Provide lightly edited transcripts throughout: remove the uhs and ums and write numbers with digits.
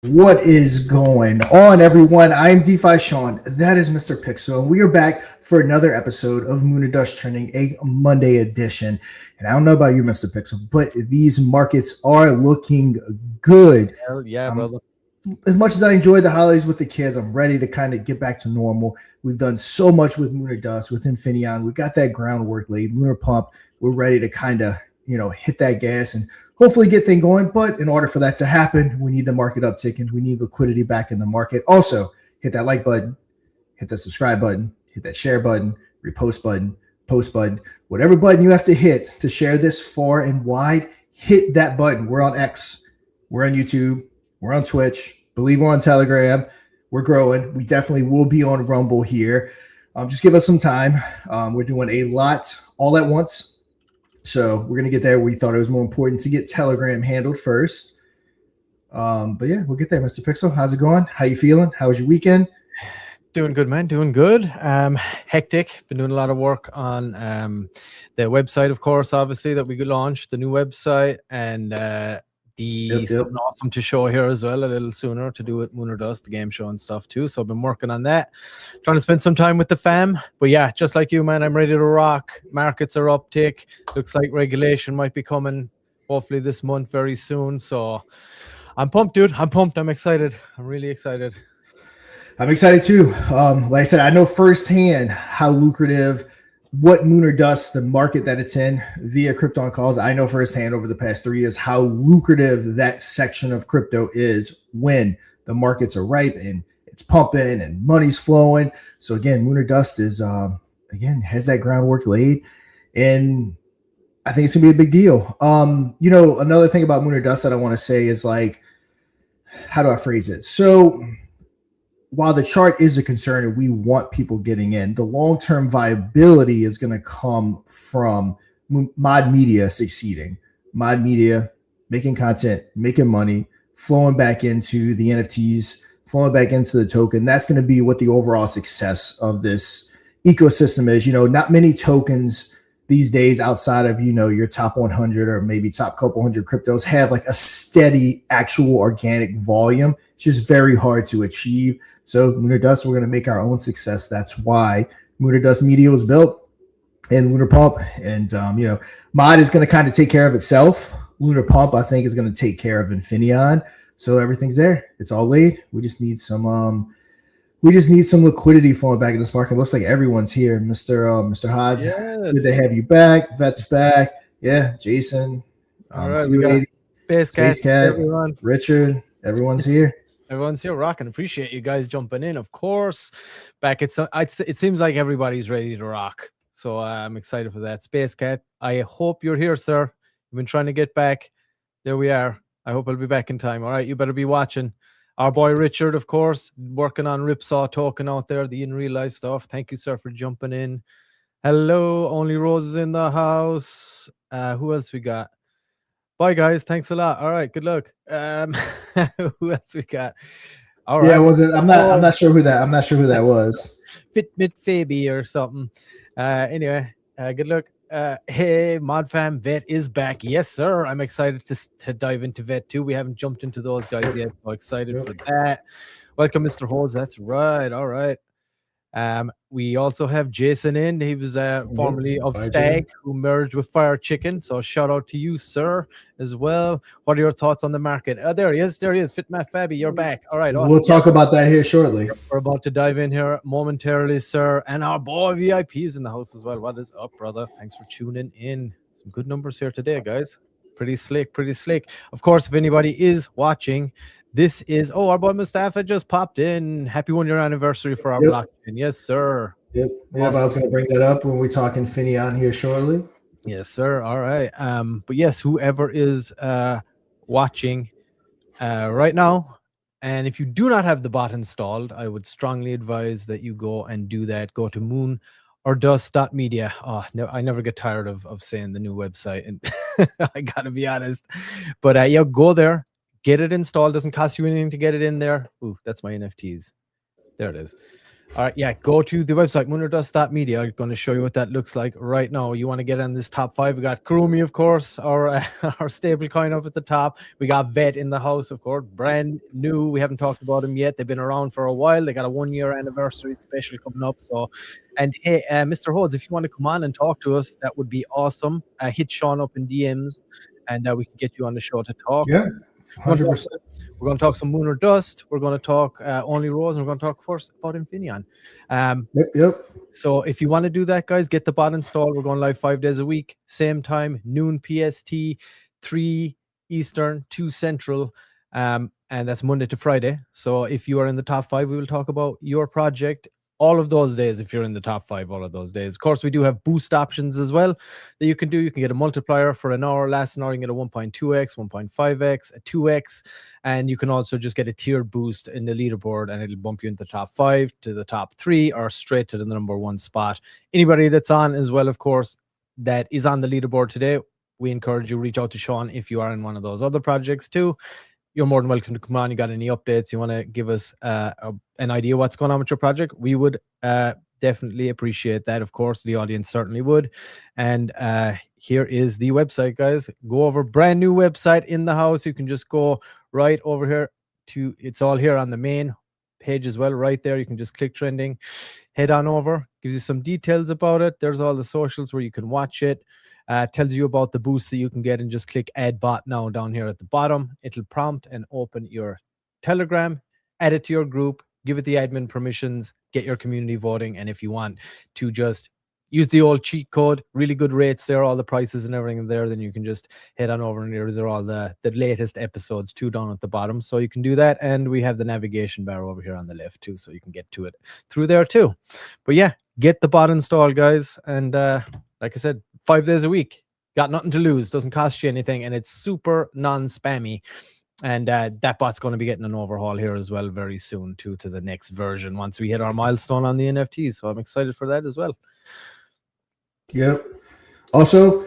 What is going on, everyone? I am DeFi Sean. That is Mr. Pixel, and we are back for another episode of Moon and Dust Trending, a Monday edition. And I don't know about you, Mr. Pixel, but these markets are looking good. Hell yeah, brother. As much as I enjoyed the holidays with the kids, I'm ready to kind of get back to normal. We've done so much with Moon and Dust, with Infineon. We got that groundwork laid. Lunar Pump, we're ready to kind of, hit that gas and hopefully get things going. But in order for that to happen, we need the market uptick and we need liquidity back in the market. Also, hit that like button, hit that subscribe button, hit that share button, repost button, post button, whatever button you have to hit to share this far and wide, hit that button. We're on X, we're on YouTube, we're on Twitch, believe we're on Telegram. We're growing. We definitely will be on Rumble here. Just give us some time. We're doing a lot all at once. So we're going to get there. We thought it was more important to get Telegram handled first. But yeah, we'll get there, Mr. Pixel. How's it going? How you feeling? How was your weekend? Doing good, man. Doing good. Hectic. Been doing a lot of work on the website, of course, obviously, that we launched, the new website, and something awesome to show here as well a little sooner to do with Moon or Dust, the game show and stuff too. So I've been working on that, trying to spend some time with the fam. But yeah, just like you, man, I'm ready to rock. Markets are uptick. Looks like regulation might be coming hopefully this month very soon. So I'm pumped, dude. I'm pumped. I'm excited. I'm really excited. I'm excited too. Like I said, I know firsthand how lucrative what Moon or Dust, the market that it's in via Krypton calls. I know firsthand over the past 3 years how lucrative that section of crypto is when the markets are ripe and it's pumping and money's flowing. So again, Moon or Dust is has that groundwork laid, and I think it's gonna be a big deal. Another thing about Moon or Dust that I want to say is, like, how do I phrase it? So while the chart is a concern and we want people getting in, the long-term viability is going to come from mod media succeeding. Mod media making content, making money, flowing back into the NFTs, flowing back into the token. That's going to be what the overall success of this ecosystem is. Not many tokens these days outside of, your top 100 or maybe top couple hundred cryptos have like a steady actual organic volume. It's just very hard to achieve. So Moon or Dust, we're going to make our own success. That's why Moon or Dust Media was built, and Lunar Pump. And, Mod is going to kind of take care of itself. Lunar Pump, I think, is going to take care of Infineon. So everything's there. It's all laid. We just need some liquidity flowing back in this market. It looks like everyone's here. Mr. Hodge, Yes. Good to have you back. Vet's back. Yeah, Jason. All right, we got Space Cat, everyone. Richard. Everyone's here. Everyone's here rocking. Appreciate you guys jumping in, of course. It seems like everybody's ready to rock. So I'm excited for that. Space Cat, I hope you're here, sir. You've been trying to get back. There we are. I hope I'll be back in time. All right, you better be watching. Our boy Richard, of course, working on Ripsaw Token out there, the in real life stuff. Thank you, sir, for jumping in. Hello, Only Roses in the house. Who else we got? Bye, guys. Thanks a lot. All right, good luck. Who else we got? All right. Yeah, I'm not sure who that was. Fitbit Fabi or something. Anyway, good luck. Hey, Mod Fam, Vet is back. Yes, sir. I'm excited to dive into Vet too. We haven't jumped into those guys yet. So excited for that. Welcome, Mr. Hose. That's right. All right. We also have Jason in. He was formerly of Stag, who merged with Fire Chicken. So shout out to you, sir, as well. What are your thoughts on the market? There he is. Fitmat Fabi, you're back. All right. Awesome. We'll talk about that here shortly. We're about to dive in here momentarily, sir. And our boy VIP's in the house as well. What is up, brother? Thanks for tuning in. Some good numbers here today, guys. Pretty slick. Of course, if anybody is watching, this is, our boy Mustafa just popped in. Happy 1-year anniversary for our blockchain. Yes, sir. Yep. Yeah, awesome. I was going to bring that up when we talk Infineon here shortly. Yes, sir. All right. But yes, whoever is watching right now, and if you do not have the bot installed, I would strongly advise that you go and do that. Go to moonordust.media. Oh, no, I never get tired of saying the new website, and I gotta be honest. But yeah, go there. Get it installed. Doesn't cost you anything to get it in there. Ooh, that's my NFTs. There it is. All right, yeah, go to the website, moonerdust.media. I'm going to show you what that looks like right now. You want to get on this top 5. We got Kurumi, of course, our stable coin up at the top. We got Vet in the house, of course, brand new. We haven't talked about them yet. They've been around for a while. They got a 1-year anniversary special coming up. So, and hey, Mr. Hodes, if you want to come on and talk to us, that would be awesome. Hit Sean up in DMs, and we can get you on the show to talk. Yeah, 100%. We're going to talk some Moon or Dust. We're going to talk Only Rose, and we're going to talk first about Infineon. Yep. So if you want to do that, guys, get the bot installed. We're going live 5 days a week, same time, noon PST, 3 Eastern, 2 Central, and that's Monday to Friday. So if you are in the top 5, we will talk about your project all of those days. If you're in the top 5 all of those days, of course, we do have boost options as well that you can do. You can get a multiplier for an hour. Last an hour, you can get a 1.2x, 1.5x, a 2x, and you can also just get a tiered boost in the leaderboard, and it'll bump you into the top 5 to the top 3 or straight to the number 1 spot. Anybody that's on as well, of course, that is on the leaderboard today, we encourage you to reach out to Sean if you are in one of those other projects too. You're more than welcome to come on. You got any updates? You want to give us an idea what's going on with your project? We would definitely appreciate that. Of course, the audience certainly would. And here is the website, guys. Go over, brand new website in the house. You can just go right over here to, it's all here on the main page as well, right there. You can just click trending, head on over, gives you some details about it. There's all the socials where you can watch it. Tells you about the boost that you can get, and just click add bot now down here at the bottom. It'll prompt and open your Telegram, add it to your group, give it the admin permissions, get your community voting. And if you want to just use the old cheat code, really good rates there, all the prices and everything there, then you can just head on over, and these are all the latest episodes too down at the bottom. So you can do that. And we have the navigation bar over here on the left too, so you can get to it through there too. But yeah, get the bot installed, guys. And like I said, 5 days a week, got nothing to lose, doesn't cost you anything, and it's super non-spammy. And that bot's going to be getting an overhaul here as well very soon too, to the next version once we hit our milestone on the NFTs. So I'm excited for that as well. Yep. Also,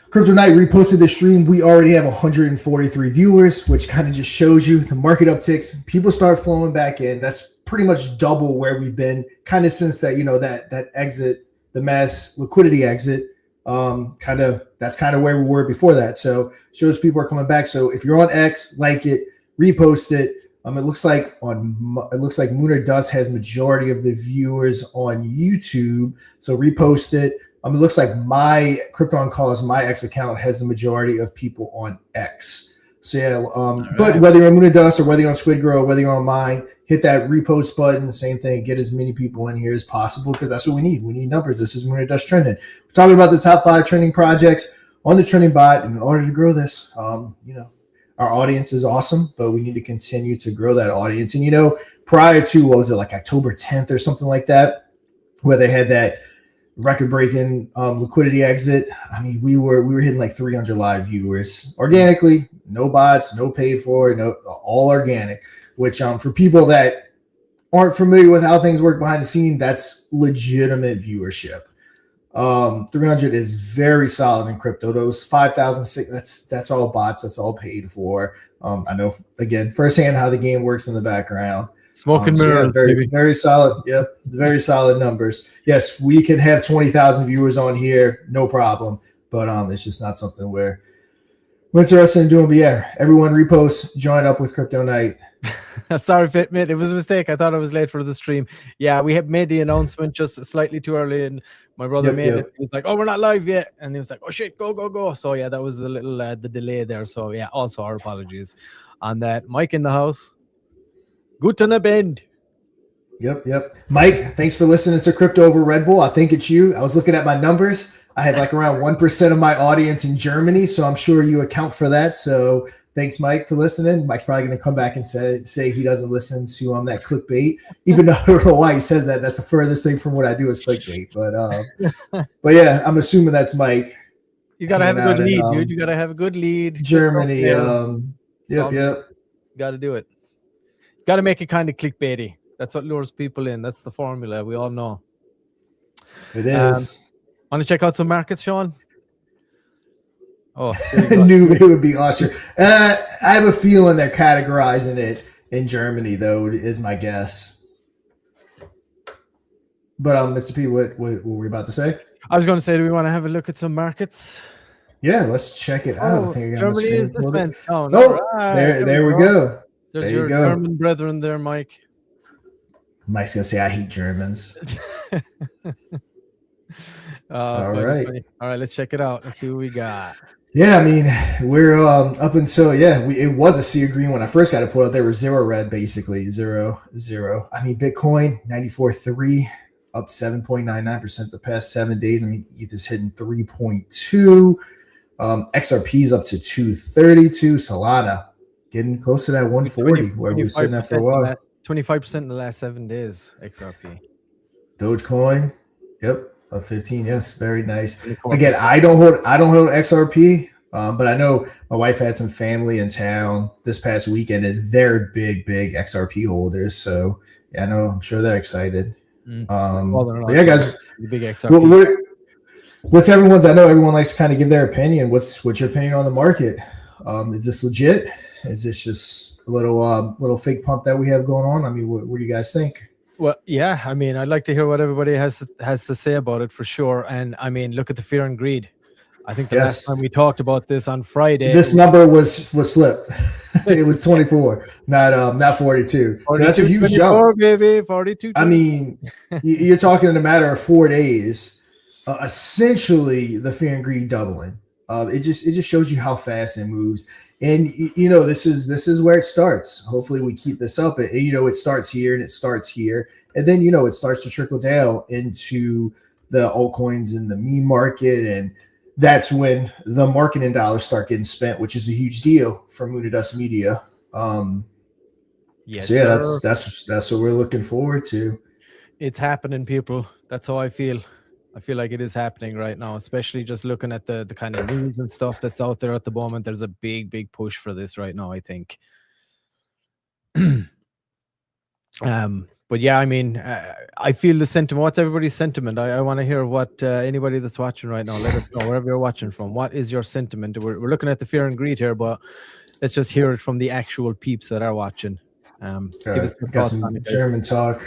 Crypto Knight reposted the stream. We already have 143 viewers, which kind of just shows you the market upticks. People start flowing back in. That's pretty much double where we've been kind of since that, that exit, the mass liquidity exit. That's kind of where we were before that. So shows people are coming back. So if you're on X, like it, repost it. It looks like Lunar Dust has majority of the viewers on YouTube. So repost it. It looks like my Krypton Calls, my X account has the majority of people on X. So yeah, but whether you're on Lunar Dust or whether you're on Squid Girl, whether you're on mine, hit that repost button. Same thing. Get as many people in here as possible, because that's what we need. We need numbers. This is Lunar Dust Trending. We're talking about the top 5 trending projects on the trending bot. And in order to grow this, our audience is awesome, but we need to continue to grow that audience. And prior to, what was it, like October 10th or something like that, where they had that record-breaking liquidity exit. We were hitting like 300 live viewers organically, no bots, no paid for, no, all organic. Which for people that aren't familiar with how things work behind the scene, that's legitimate viewership. 300 is very solid in crypto. Those 5,000, that's all bots, that's all paid for. I know, again, firsthand how the game works in the background. Smoke and mirrors, very solid. Yep, very solid numbers. Yes, we can have 20,000 viewers on here, no problem. But it's just not something we're interested in doing. But yeah, everyone repost, join up with Crypto Knight. Sorry, Fitmit, it was a mistake. I thought I was late for the stream. Yeah, we have made the announcement just slightly too early, and my brother made it. He was like, "Oh, we're not live yet," and he was like, "Oh shit, go!" So yeah, that was the little the delay there. So yeah, also our apologies on that. Mike in the house. Guten Abend. Yep. Mike, thanks for listening to Crypto Over Red Bull. I think it's you. I was looking at my numbers. I had like around 1% of my audience in Germany, so I'm sure you account for that. So thanks, Mike, for listening. Mike's probably going to come back and say he doesn't listen to that clickbait, even though I don't know why he says that. That's the furthest thing from what I do is clickbait. But yeah, I'm assuming that's Mike. You got to have a good lead, dude. You got to have a good lead. Germany. Yep. Got to do it. Got to make it kind of clickbaity. That's what lures people in. That's the formula. We all know. It is. Want to check out some markets, Sean? Oh, I knew it would be Austria. I have a feeling they're categorizing it in Germany, though, is my guess. But Mr. P, what were we about to say? I was going to say, do we want to have a look at some markets? Yeah, let's check it out. I think I got my Germany screen is pulled up. defense town. Oh, there we go. There's there your you go. German brethren there, Mike. Mike's gonna say I hate Germans. All right. All right, let's check it out. Let's see what we got. Yeah, I mean, we're up until it was a sea of green when I first got it pulled out. There were 0 red, basically 0. I mean, Bitcoin 94.3, up 7.99% the past 7 days. I mean, ETH is hitting 3.2. XRP is up to 232. Solana getting close to that 140 where we've sitting there for a while. 25% in the last 7 days. XRP. Dogecoin, yep. 15, yes, very nice. Again, I don't hold XRP, but I know my wife had some family in town this past weekend, and they're big XRP holders. So yeah, I know, I'm sure they're excited. Yeah, guys, the big XRP. What's everyone's? I know everyone likes to kind of give their opinion. What's your opinion on the market? Is this legit? Is this just a little fake pump that we have going on? I mean, what do you guys think? Well, yeah, I mean, I'd like to hear what everybody has to say about it for sure. And I mean, look at the fear and greed. I think the last time we talked about this on Friday, this number was flipped. It was 24, not 42. So that's a huge jump, baby. 42. I mean, you're talking in a matter of 4 days, essentially the fear and greed doubling. It just shows you how fast it moves. And this is where it starts. Hopefully we keep this up. It starts here and it starts here, and then it starts to trickle down into the altcoins and the meme market, and that's when the marketing dollars start getting spent, which is a huge deal for Moon Dust Media. Yes. So yeah, that's what we're looking forward to. It's happening, people. That's how I feel. I feel like it is happening right now, especially just looking at the kind of news and stuff that's out there at the moment. There's a big push for this right now, I think. But yeah, I mean, I feel the sentiment. What's everybody's sentiment? I want to hear what anybody that's watching right now, let us know wherever you're watching from. What is your sentiment? We're looking at the fear and greed here, but let's just hear it from the actual peeps that are watching. Got some German talk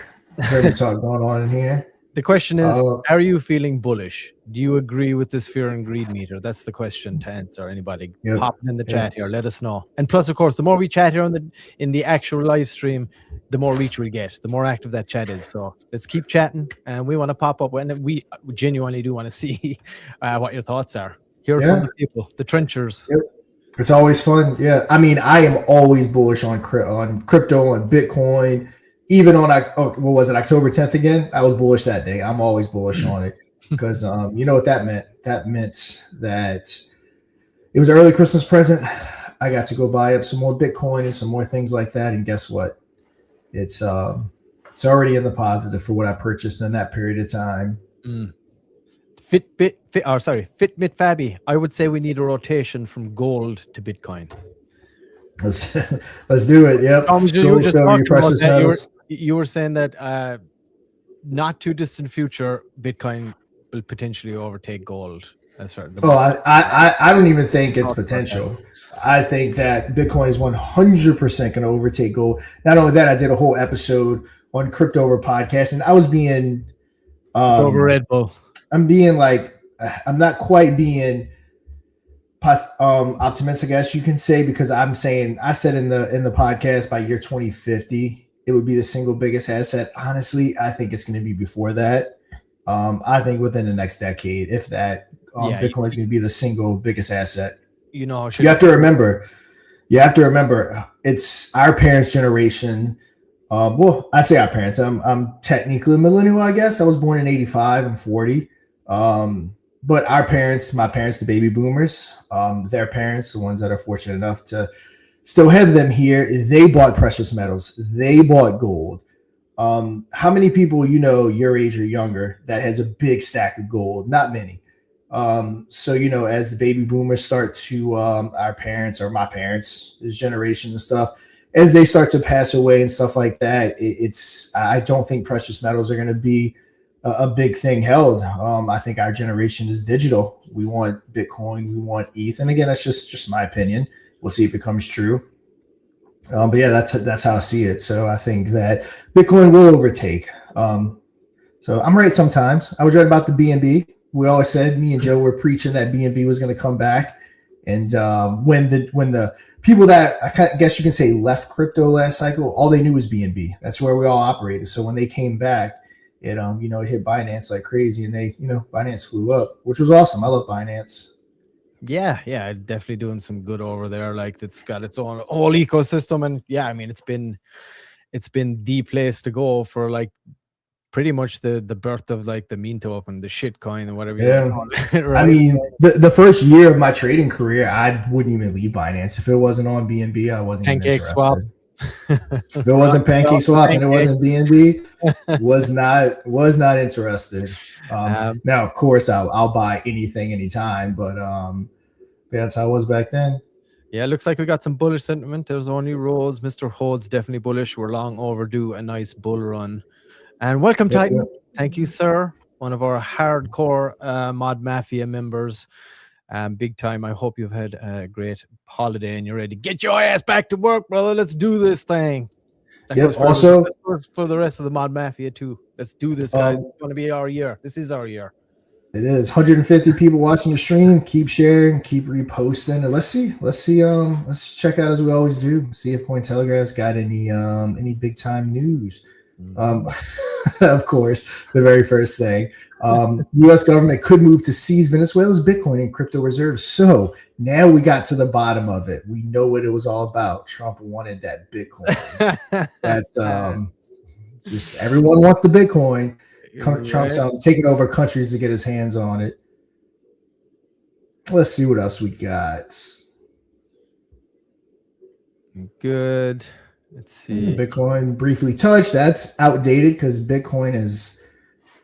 going on in here. The question is, are you feeling bullish? Do you agree with this fear and greed meter? That's the question to answer. Anybody pop in the chat here, let us know. And plus, of course, the more we chat here in the actual live stream, the more reach we get, the more active that chat is. So let's keep chatting, and we want to pop up when we genuinely do want to see what your thoughts are. Hear from the people, the trenchers. Yep. It's always fun. Yeah, I mean, I am always bullish on crypto, on Bitcoin. Even on what was it, October 10th again? I was bullish that day. I'm always bullish on it because you know what that meant? That meant that it was an early Christmas present. I got to go buy up some more Bitcoin and some more things like that. And guess what? It's already in the positive for what I purchased in that period of time. Fitbit Fabi. I would say we need a rotation from gold to Bitcoin. Let's do it. Yep. Gold, silver, precious metals. You were saying that not too distant future, Bitcoin will potentially overtake gold. That's right. I don't even think it's potential. I think that Bitcoin is 100% going to overtake gold. Not only that, I did a whole episode on Crypto Over podcast, and I was being over Red Bull. I'm not quite being optimistic, I guess you can say, because I said in the podcast by year 2050 it would be the single biggest asset. Honestly, I think it's going to be before that. I think within the next decade, if that, Bitcoin is going to be the single biggest asset. You have to remember, it's our parents' generation. Well, I say our parents. I'm technically a millennial, I guess. I was born in 85 and 40. But our parents, my parents, the baby boomers, their parents, the ones that are fortunate enough to still have them here, they bought precious metals. They bought gold. How many people your age or younger that has a big stack of gold? Not many. So as the baby boomers start to our parents or my parents, this generation and stuff, as they start to pass away and stuff like that, I don't think precious metals are going to be a big thing held. I think our generation is digital. We want Bitcoin, we want ETH, and again, that's just my opinion. We'll see if it comes true. But yeah, that's how I see it. So I think that Bitcoin will overtake. So I'm right sometimes. I was right about the BNB. We always said, me and Joe were preaching that BNB was going to come back. And when the people that I guess you can say left crypto last cycle, all they knew was BNB. That's where we all operated. So when they came back, it it hit Binance like crazy, and they Binance flew up, which was awesome. I love Binance. Yeah, it's definitely doing some good over there. Like, it's got its own whole ecosystem, and yeah, I mean, it's been the place to go for like pretty much the birth of like the meme token, the shit coin, and whatever you want to call it. Right? I mean, the first year of my trading career, I wouldn't even leave Binance if it wasn't on BNB. I wasn't even interested. Swap. If it wasn't Pancake Swap and it wasn't BNB, was not interested. Now, of course, I'll buy anything anytime, but that's how it was back then. Yeah, it looks like we got some bullish sentiment. There's only Rose. Mr. Hold's definitely bullish. We're long overdue a nice bull run. And welcome, Titan. Yep. Thank you, sir. One of our hardcore Mod Mafia members. Big time. I hope you've had a great holiday and you're ready to get your ass back to work, brother. Let's do this thing. Yep. Also, for the rest of the Mod Mafia too. Let's do this, guys. It's going to be our year. This is our year. It is 150 people watching the stream. Keep sharing, keep reposting, and let's see. Let's check out as we always do. See if Cointelegraph's got any big time news. Of course, the very first thing, U.S. government could move to seize Venezuela's Bitcoin and crypto reserves. So now we got to the bottom of it. We know what it was all about. Trump wanted that Bitcoin. That's just everyone wants the Bitcoin. Trump's taking over countries to get his hands on it. Let's see what else we got. Good. Let's see. Bitcoin briefly touched. That's outdated because Bitcoin is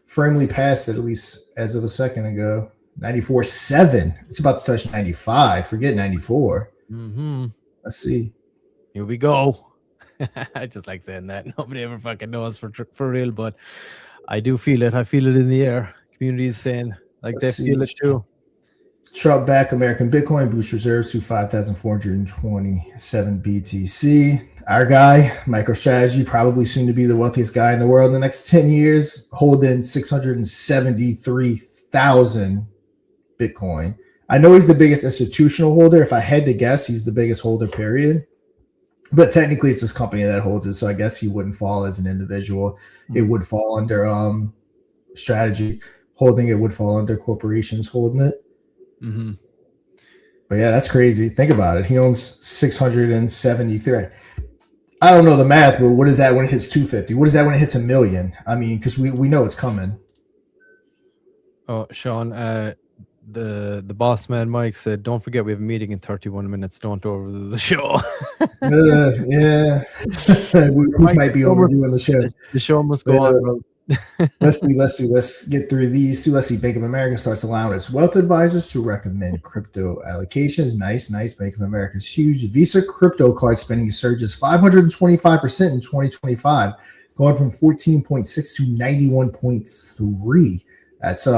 firmly past it, at least as of a second ago. 94.7. It's about to touch 95. Forget 94. Let's see. Here we go. I just like saying that. Nobody ever fucking knows for real, but I do feel it. I feel it in the air. Community is saying like they feel it too. Trump back American Bitcoin boost reserves to 5,427 BTC. Our guy, MicroStrategy, probably soon to be the wealthiest guy in the world in the next 10 years, holding 673,000 Bitcoin. I know he's the biggest institutional holder. If I had to guess, he's the biggest holder, period. But technically, it's this company that holds it, so I guess he wouldn't fall as an individual. It would fall under strategy holding. It would fall under corporations holding it. But yeah, that's crazy. Think about it. He owns 673. I don't know the math, but what is that when it hits 250? What is that when it hits $1 million? I mean, because we know it's coming. Oh, Sean, the boss man Mike said, "Don't forget we have a meeting in 31 minutes. Don't over the show." Yeah, we might be overdoing the show. The show must go on, bro. Let's see. Let's get through these two. Let's see. Bank of America starts allowing its wealth advisors to recommend crypto allocations. Nice. Bank of America's huge. Visa crypto card spending surges 525% in 2025, going from 14.6 to 91.3. That's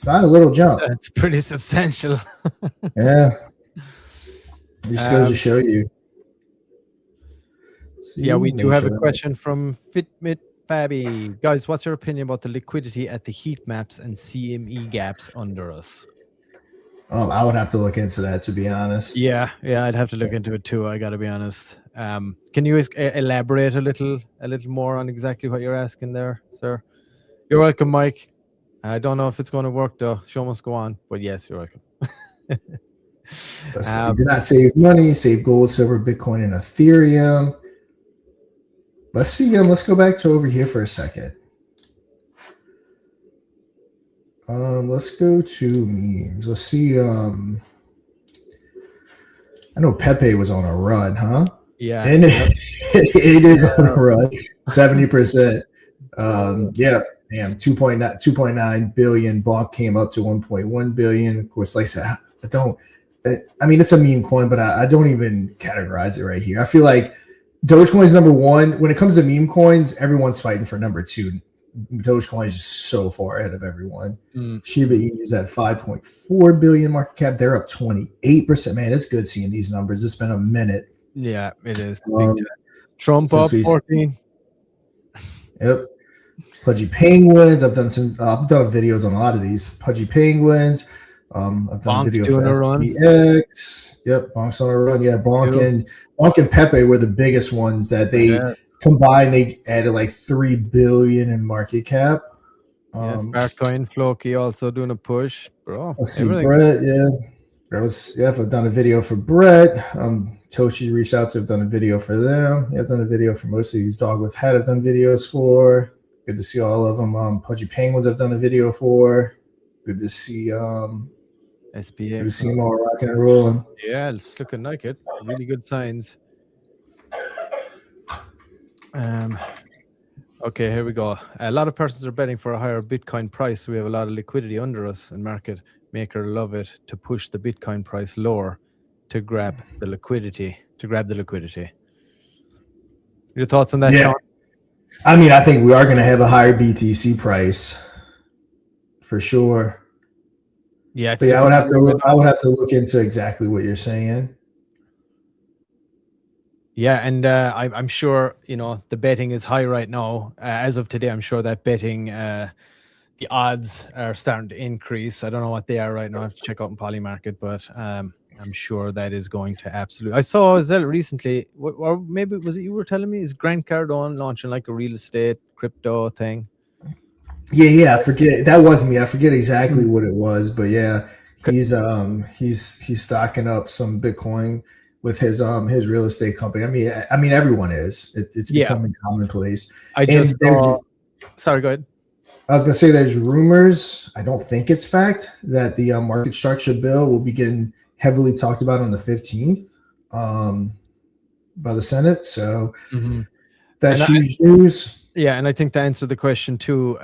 not a little jump. That's pretty substantial. Yeah. It just goes to show you. Yeah, we do have a question from Fitmit Fabby. Guys, what's your opinion about the liquidity at the heat maps and CME gaps under us? I would have to look into that, to be honest. Yeah, I'd have to look into it too. I got to be honest. Can you elaborate a little more on exactly what you're asking there, sir? You're welcome, Mike. I don't know if it's going to work though. Show must go on, but yes, you're welcome. Do not save money. Save gold, silver, Bitcoin, and Ethereum. Let's see. Let's go back to over here for a second. Let's go to memes. Let's see. I know Pepe was on a run, huh? Yeah, and it is on a run. 70%. Yeah. Damn, 2.9 billion. Bonk came up to 1.1 billion. Of course, like I said, I mean, it's a meme coin, but I don't even categorize it right here. I feel like Dogecoin is number one. When it comes to meme coins, everyone's fighting for number two. Dogecoin is just so far ahead of everyone. Shiba Inu is at 5.4 billion market cap. They're up 28%. Man, it's good seeing these numbers. It's been a minute. Yeah, it is. Trump up 14. Yep. Pudgy penguins. I've done videos on a lot of these pudgy penguins. I've done a video for SPX. Yep, Bonk's on a run. Yeah, Bonk and Pepe were the biggest ones that they combined. They added like 3 billion in market cap. Fartcoin, Floki also doing a push, bro. Let's see, Brett. I've done a video for Brett. Toshi reached out to. I've done a video for them. I've done a video for most of these dog with hat. I've done videos for. Good to see all of them. Pudgy penguins. I've done a video for. Good to see. SPX. Good to see them all rocking and rolling. Yeah, it's looking like it. Really good signs. Okay, here we go. A lot of persons are betting for a higher Bitcoin price. We have a lot of liquidity under us, and market maker love it to push the Bitcoin price lower to grab the liquidity. Your thoughts on that, Sean? I mean, I think we are going to have a higher BTC price for sure. Yeah, but I would have to look into exactly what you're saying. Yeah, and I'm sure the betting is high right now. As of today, I'm sure that betting, the odds are starting to increase. I don't know what they are right now. I have to check out in Polymarket, but I'm sure that is going to absolutely. I saw Zell recently, or maybe was it you were telling me? Is Grant Cardone launching like a real estate crypto thing? Yeah. I forget. That wasn't me. I forget exactly what it was, but yeah, he's stocking up some Bitcoin with his real estate company. I mean, everyone is. It's becoming commonplace. Sorry, go ahead. I was gonna say there's rumors. I don't think it's fact that the market structure bill will be getting heavily talked about on the 15th by the Senate. So that's huge news. Yeah, and I think to answer the question too,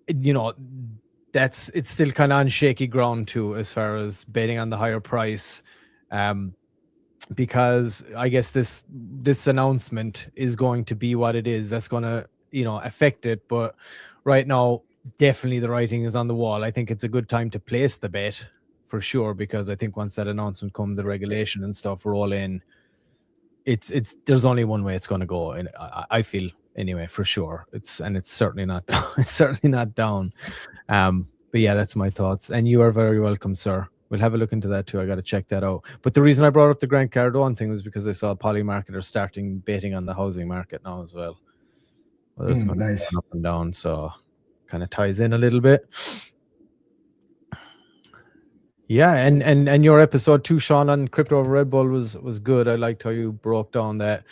it's still kind of on shaky ground too as far as betting on the higher price. Because I guess this announcement is going to be what it is. That's going to, affect it. But right now, definitely the writing is on the wall. I think it's a good time to place the bet for sure, because I think once that announcement comes, the regulation and stuff roll in, there's only one way it's going to go. And I feel anyway, for sure. It's certainly not, down. But yeah, that's my thoughts. And you are very welcome, sir. We'll have a look into that too. I got to check that out. But the reason I brought up the Grant Cardone thing was because I saw Polymarket are starting betting on the housing market now as well. Well, it's going to go up and down, so kind of ties in a little bit. Yeah, and your episode too, Sean, on crypto over Red Bull was good. I liked how you broke down that,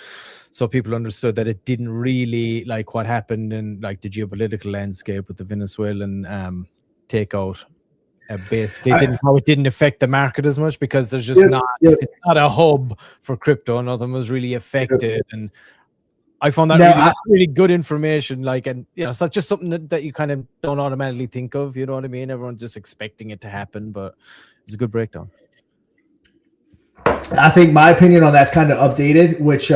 so people understood that it didn't really like what happened in like the geopolitical landscape with the Venezuelan takeout. How it didn't affect the market as much, because there's just it's not a hub for crypto. Nothing was really affected, and I found that really good information. Like, and it's not just something that you kind of don't automatically think of. You know what I mean? Everyone's just expecting it to happen, but it's a good breakdown. I think my opinion on that's kind of updated, which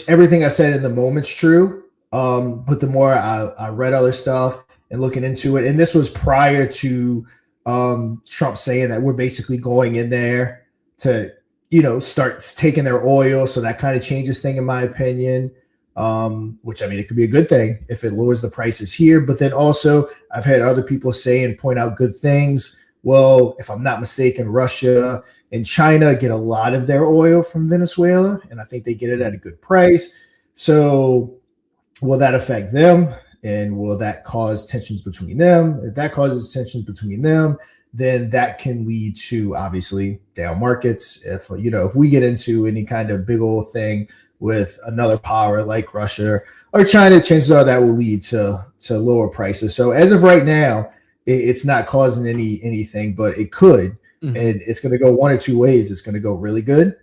everything I said in the moment's true. But the more I read other stuff and looking into it, and this was prior to Trump saying that we're basically going in there to, start taking their oil. So that kind of changes thing, in my opinion, which, I mean, it could be a good thing if it lowers the prices here. But then also I've had other people say and point out good things. Well, if I'm not mistaken, Russia and China get a lot of their oil from Venezuela, and I think they get it at a good price. So will that affect them? And will that cause tensions between them? If that causes tensions between them, then that can lead to obviously down markets. If we get into any kind of big old thing with another power like Russia or China, chances are that will lead to lower prices. So as of right now, it's not causing anything, but it could, and it's going to go one or two ways. It's going to go really good.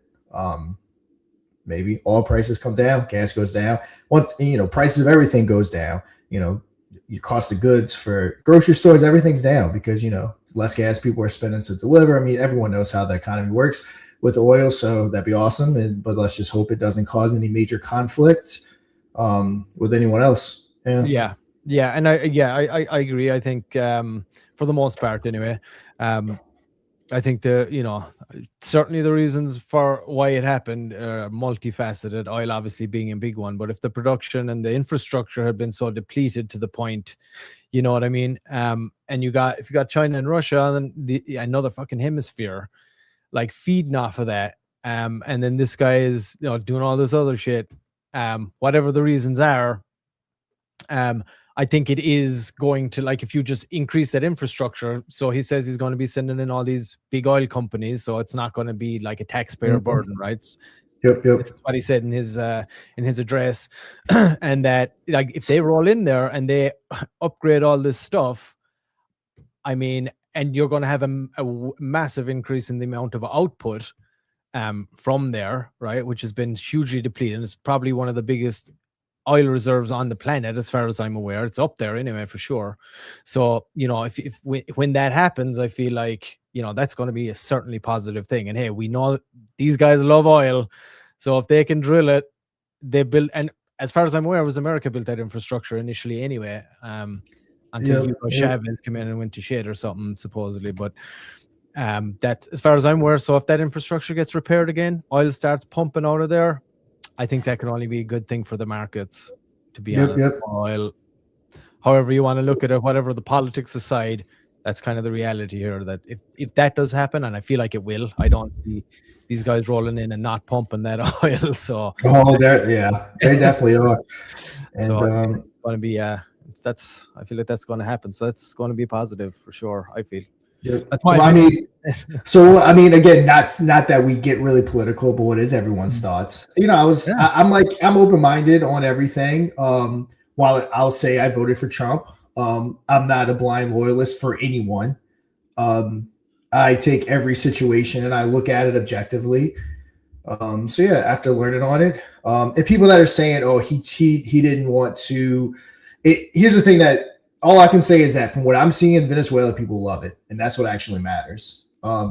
Maybe oil prices come down, gas goes down. Once prices of everything goes down. Your cost of goods for grocery stores, everything's down because, less gas people are spending to deliver. I mean, everyone knows how the economy works with the oil, so that'd be awesome. But let's just hope it doesn't cause any major conflict with anyone else. Yeah. And I agree. I think for the most part, anyway, I think certainly the reasons for why it happened are multifaceted. Oil obviously being a big one, but if the production and the infrastructure had been so depleted to the point, you know what I mean? And if you got China and Russia and another fucking hemisphere, like feeding off of that, and then this guy is doing all this other shit, whatever the reasons are, I think it is going to, like, if you just increase that infrastructure. So he says he's going to be sending in all these big oil companies, so it's not going to be like a taxpayer burden, right? Yep. That's what he said in his address. And that, like, if they roll in there and they upgrade all this stuff, I mean, and you're going to have a massive increase in the amount of output from there, right? Which has been hugely depleted. It's probably one of the biggest oil reserves on the planet, as far as I'm aware. It's up there anyway, for sure. So, when that happens, I feel like, that's going to be a certainly positive thing. And hey, we know these guys love oil. So if they can drill it, they build, and as far as I'm aware, it was America built that infrastructure initially anyway, until Chavez came in and went to shit or something, supposedly. But that, as far as I'm aware, so if that infrastructure gets repaired again, oil starts pumping out of there, I think that can only be a good thing for the markets, to be honest. Oil, however you want to look at it, whatever the politics aside, that's kind of the reality here, that if that does happen, and I feel like it will, I don't see these guys rolling in and not pumping that oil. So they definitely are. And so it's going to be I feel like that's going to happen. So that's going to be positive for sure, I feel. Yeah. That's why again, not that we get really political, but what is everyone's thoughts? I'm open-minded on everything. While I'll say I voted for Trump, I'm not a blind loyalist for anyone. I take every situation and I look at it objectively. After learning on it, and people that are saying, "Oh, he didn't want to," here's the thing that. All I can say is that from what I'm seeing in Venezuela, people love it. And that's what actually matters.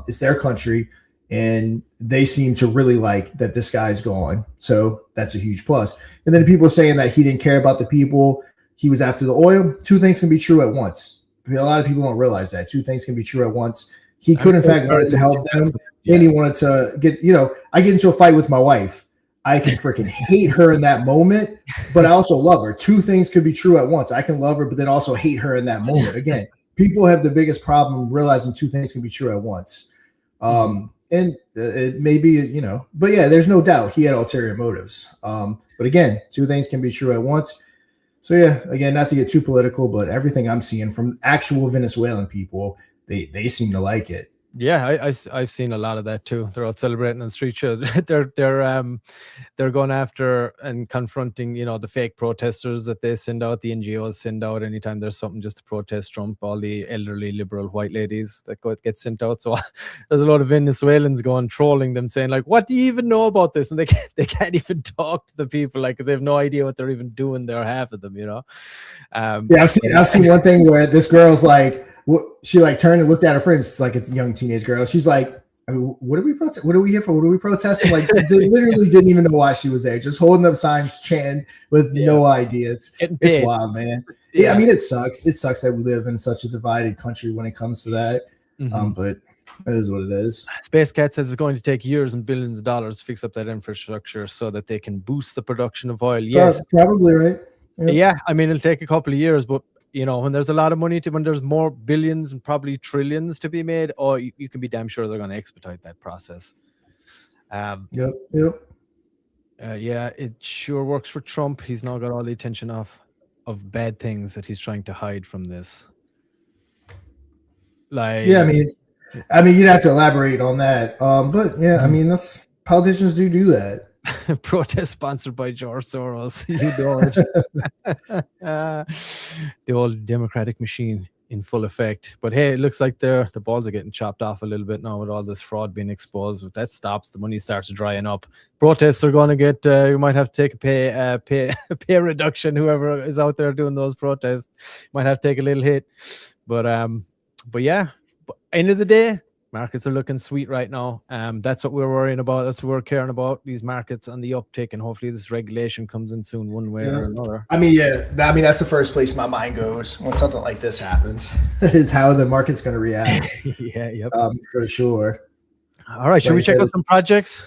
It's their country, and they seem to really like that this guy's gone. So that's a huge plus. And then people saying that he didn't care about the people, he was after the oil. Two things can be true at once. A lot of people don't realize that. Two things can be true at once. He could, in fact, wanted to help them. And he wanted to get, I get into a fight with my wife. I can freaking hate her in that moment, but I also love her. Two things could be true at once. I can love her, but then also hate her in that moment. Again, people have the biggest problem realizing two things can be true at once. And it may be, but yeah, there's no doubt he had ulterior motives. But again, two things can be true at once. So yeah, again, not to get too political, but everything I'm seeing from actual Venezuelan people, they seem to like it. Yeah, I've seen a lot of that too. They're all celebrating on street shows. They're going after and confronting, the fake protesters that they send out, the NGOs send out anytime there's something just to protest Trump, all the elderly liberal white ladies that get sent out. So there's a lot of Venezuelans going trolling them, saying like, "What do you even know about this?" And they can't even talk to the people, like, because they have no idea what they're even doing there, half of them, I've seen one thing where this girl's like, she like turned and looked at her friends. It's like it's a young teenage girl. She's like, I mean, what are we protest? What are we here for? What are we protesting? Like, they literally didn't even know why she was there. Just holding up signs, chanting with no idea. It's wild, man. Yeah, I mean, it sucks. It sucks that we live in such a divided country when it comes to that. But that is what it is. Space Cat says it's going to take years and billions of dollars to fix up that infrastructure so that they can boost the production of oil. Yes, probably right. Yep. Yeah, I mean, it'll take a couple of years, but when there's a lot of money when there's more billions and probably trillions to be made, you can be damn sure they're going to expedite that process. Yep. Yeah, it sure works for Trump. He's now got all the attention of bad things that he's trying to hide from this. Like, yeah, I mean, you'd have to elaborate on that. But yeah, I mean, politicians do that. Protest sponsored by George Soros. You know it. The old Democratic machine in full effect. But hey, it looks like the balls are getting chopped off a little bit now with all this fraud being exposed. If that stops, the money starts drying up. Protests are going to get. You might have to take a pay reduction. Whoever is out there doing those protests might have to take a little hit. But yeah. But end of the day, Markets are looking sweet right now. That's what we're worrying about. That's what we're caring about. These markets on the uptick, and hopefully this regulation comes in soon, one way or another. I mean, that's the first place my mind goes when something like this happens, is how the market's going to react. Yep. For sure. All right, should we check out some projects?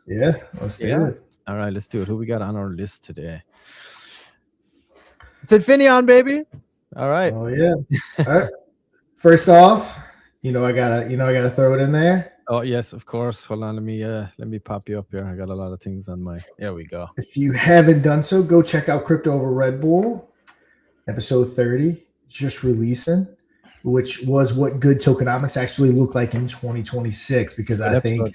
Yeah, let's do it. All right, let's do it. Who we got on our list today? It's Infineon, baby. All right. Oh yeah. All right. First off, I gotta throw it in there. Oh yes, of course. Hold on, let me pop you up here. I got a lot of things on my. There we go. If you haven't done so, go check out Crypto Over Red Bull, episode 30, just releasing, which was what good tokenomics actually look like in 2026. Because I think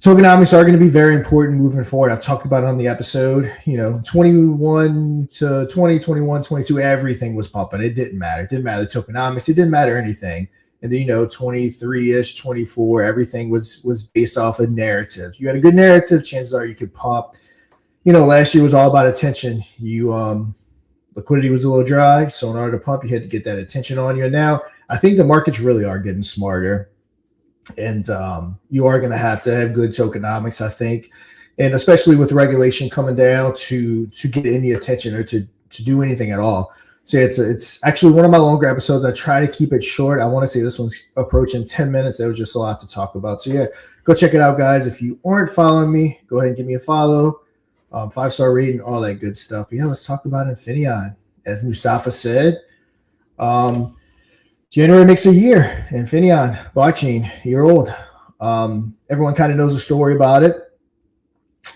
tokenomics are going to be very important moving forward. I've talked about it on the episode. 21 to 20, 21, 22, everything was pumping. It didn't matter. It didn't matter the tokenomics. It didn't matter anything. And then, 23-ish, 24, everything was based off a narrative. You had a good narrative, chances are you could pump. Last year was all about attention. Liquidity was a little dry, so in order to pump, you had to get that attention on you. And now I think the markets really are getting smarter. And you are going to have good tokenomics, I think. And especially with regulation coming down to get any attention or to do anything at all. So it's actually one of my longer episodes. I try to keep it short. I want to say this one's approaching 10 minutes. There was just a lot to talk about. So yeah, go check it out, guys. If you aren't following me, go ahead and give me a follow. 5-star rating, all that good stuff. But yeah, let's talk about Infineon. As Mustafa said, January makes a year. Infineon, blockchain, year old. Everyone kind of knows the story about it.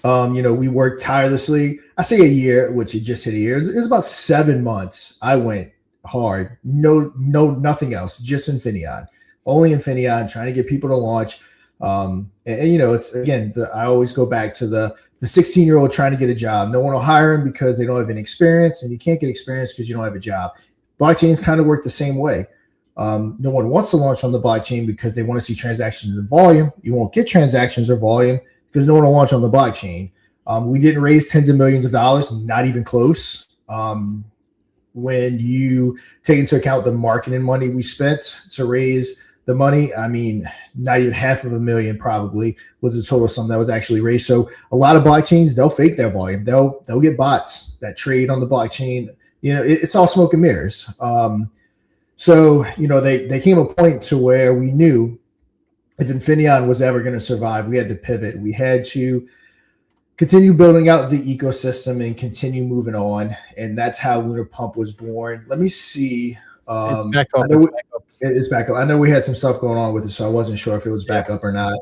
We worked tirelessly. I say a year, which it just hit a year. It was about 7 months. I went hard. No, nothing else. Just Infineon. Only Infineon, trying to get people to launch. It's again, I always go back to the 16-year-old trying to get a job. No one will hire him because they don't have any experience, and you can't get experience because you don't have a job. Blockchains kind of work the same way. No one wants to launch on the blockchain because they want to see transactions and volume. You won't get transactions or volume because no one will launch on the blockchain. We didn't raise tens of millions of dollars, not even close. When you take into account the marketing money we spent to raise the money, I mean, not even $500,000 probably was the total sum that was actually raised. So a lot of blockchains, they'll fake their volume. They'll get bots that trade on the blockchain. It's all smoke and mirrors. So they came a point to where we knew if Infineon was ever going to survive, we had to pivot. We had to continue building out the ecosystem and continue moving on. And that's how Lunar Pump was born. Let me see. It's back up. It's back up. I know we had some stuff going on with it, so I wasn't sure if it was back up or not.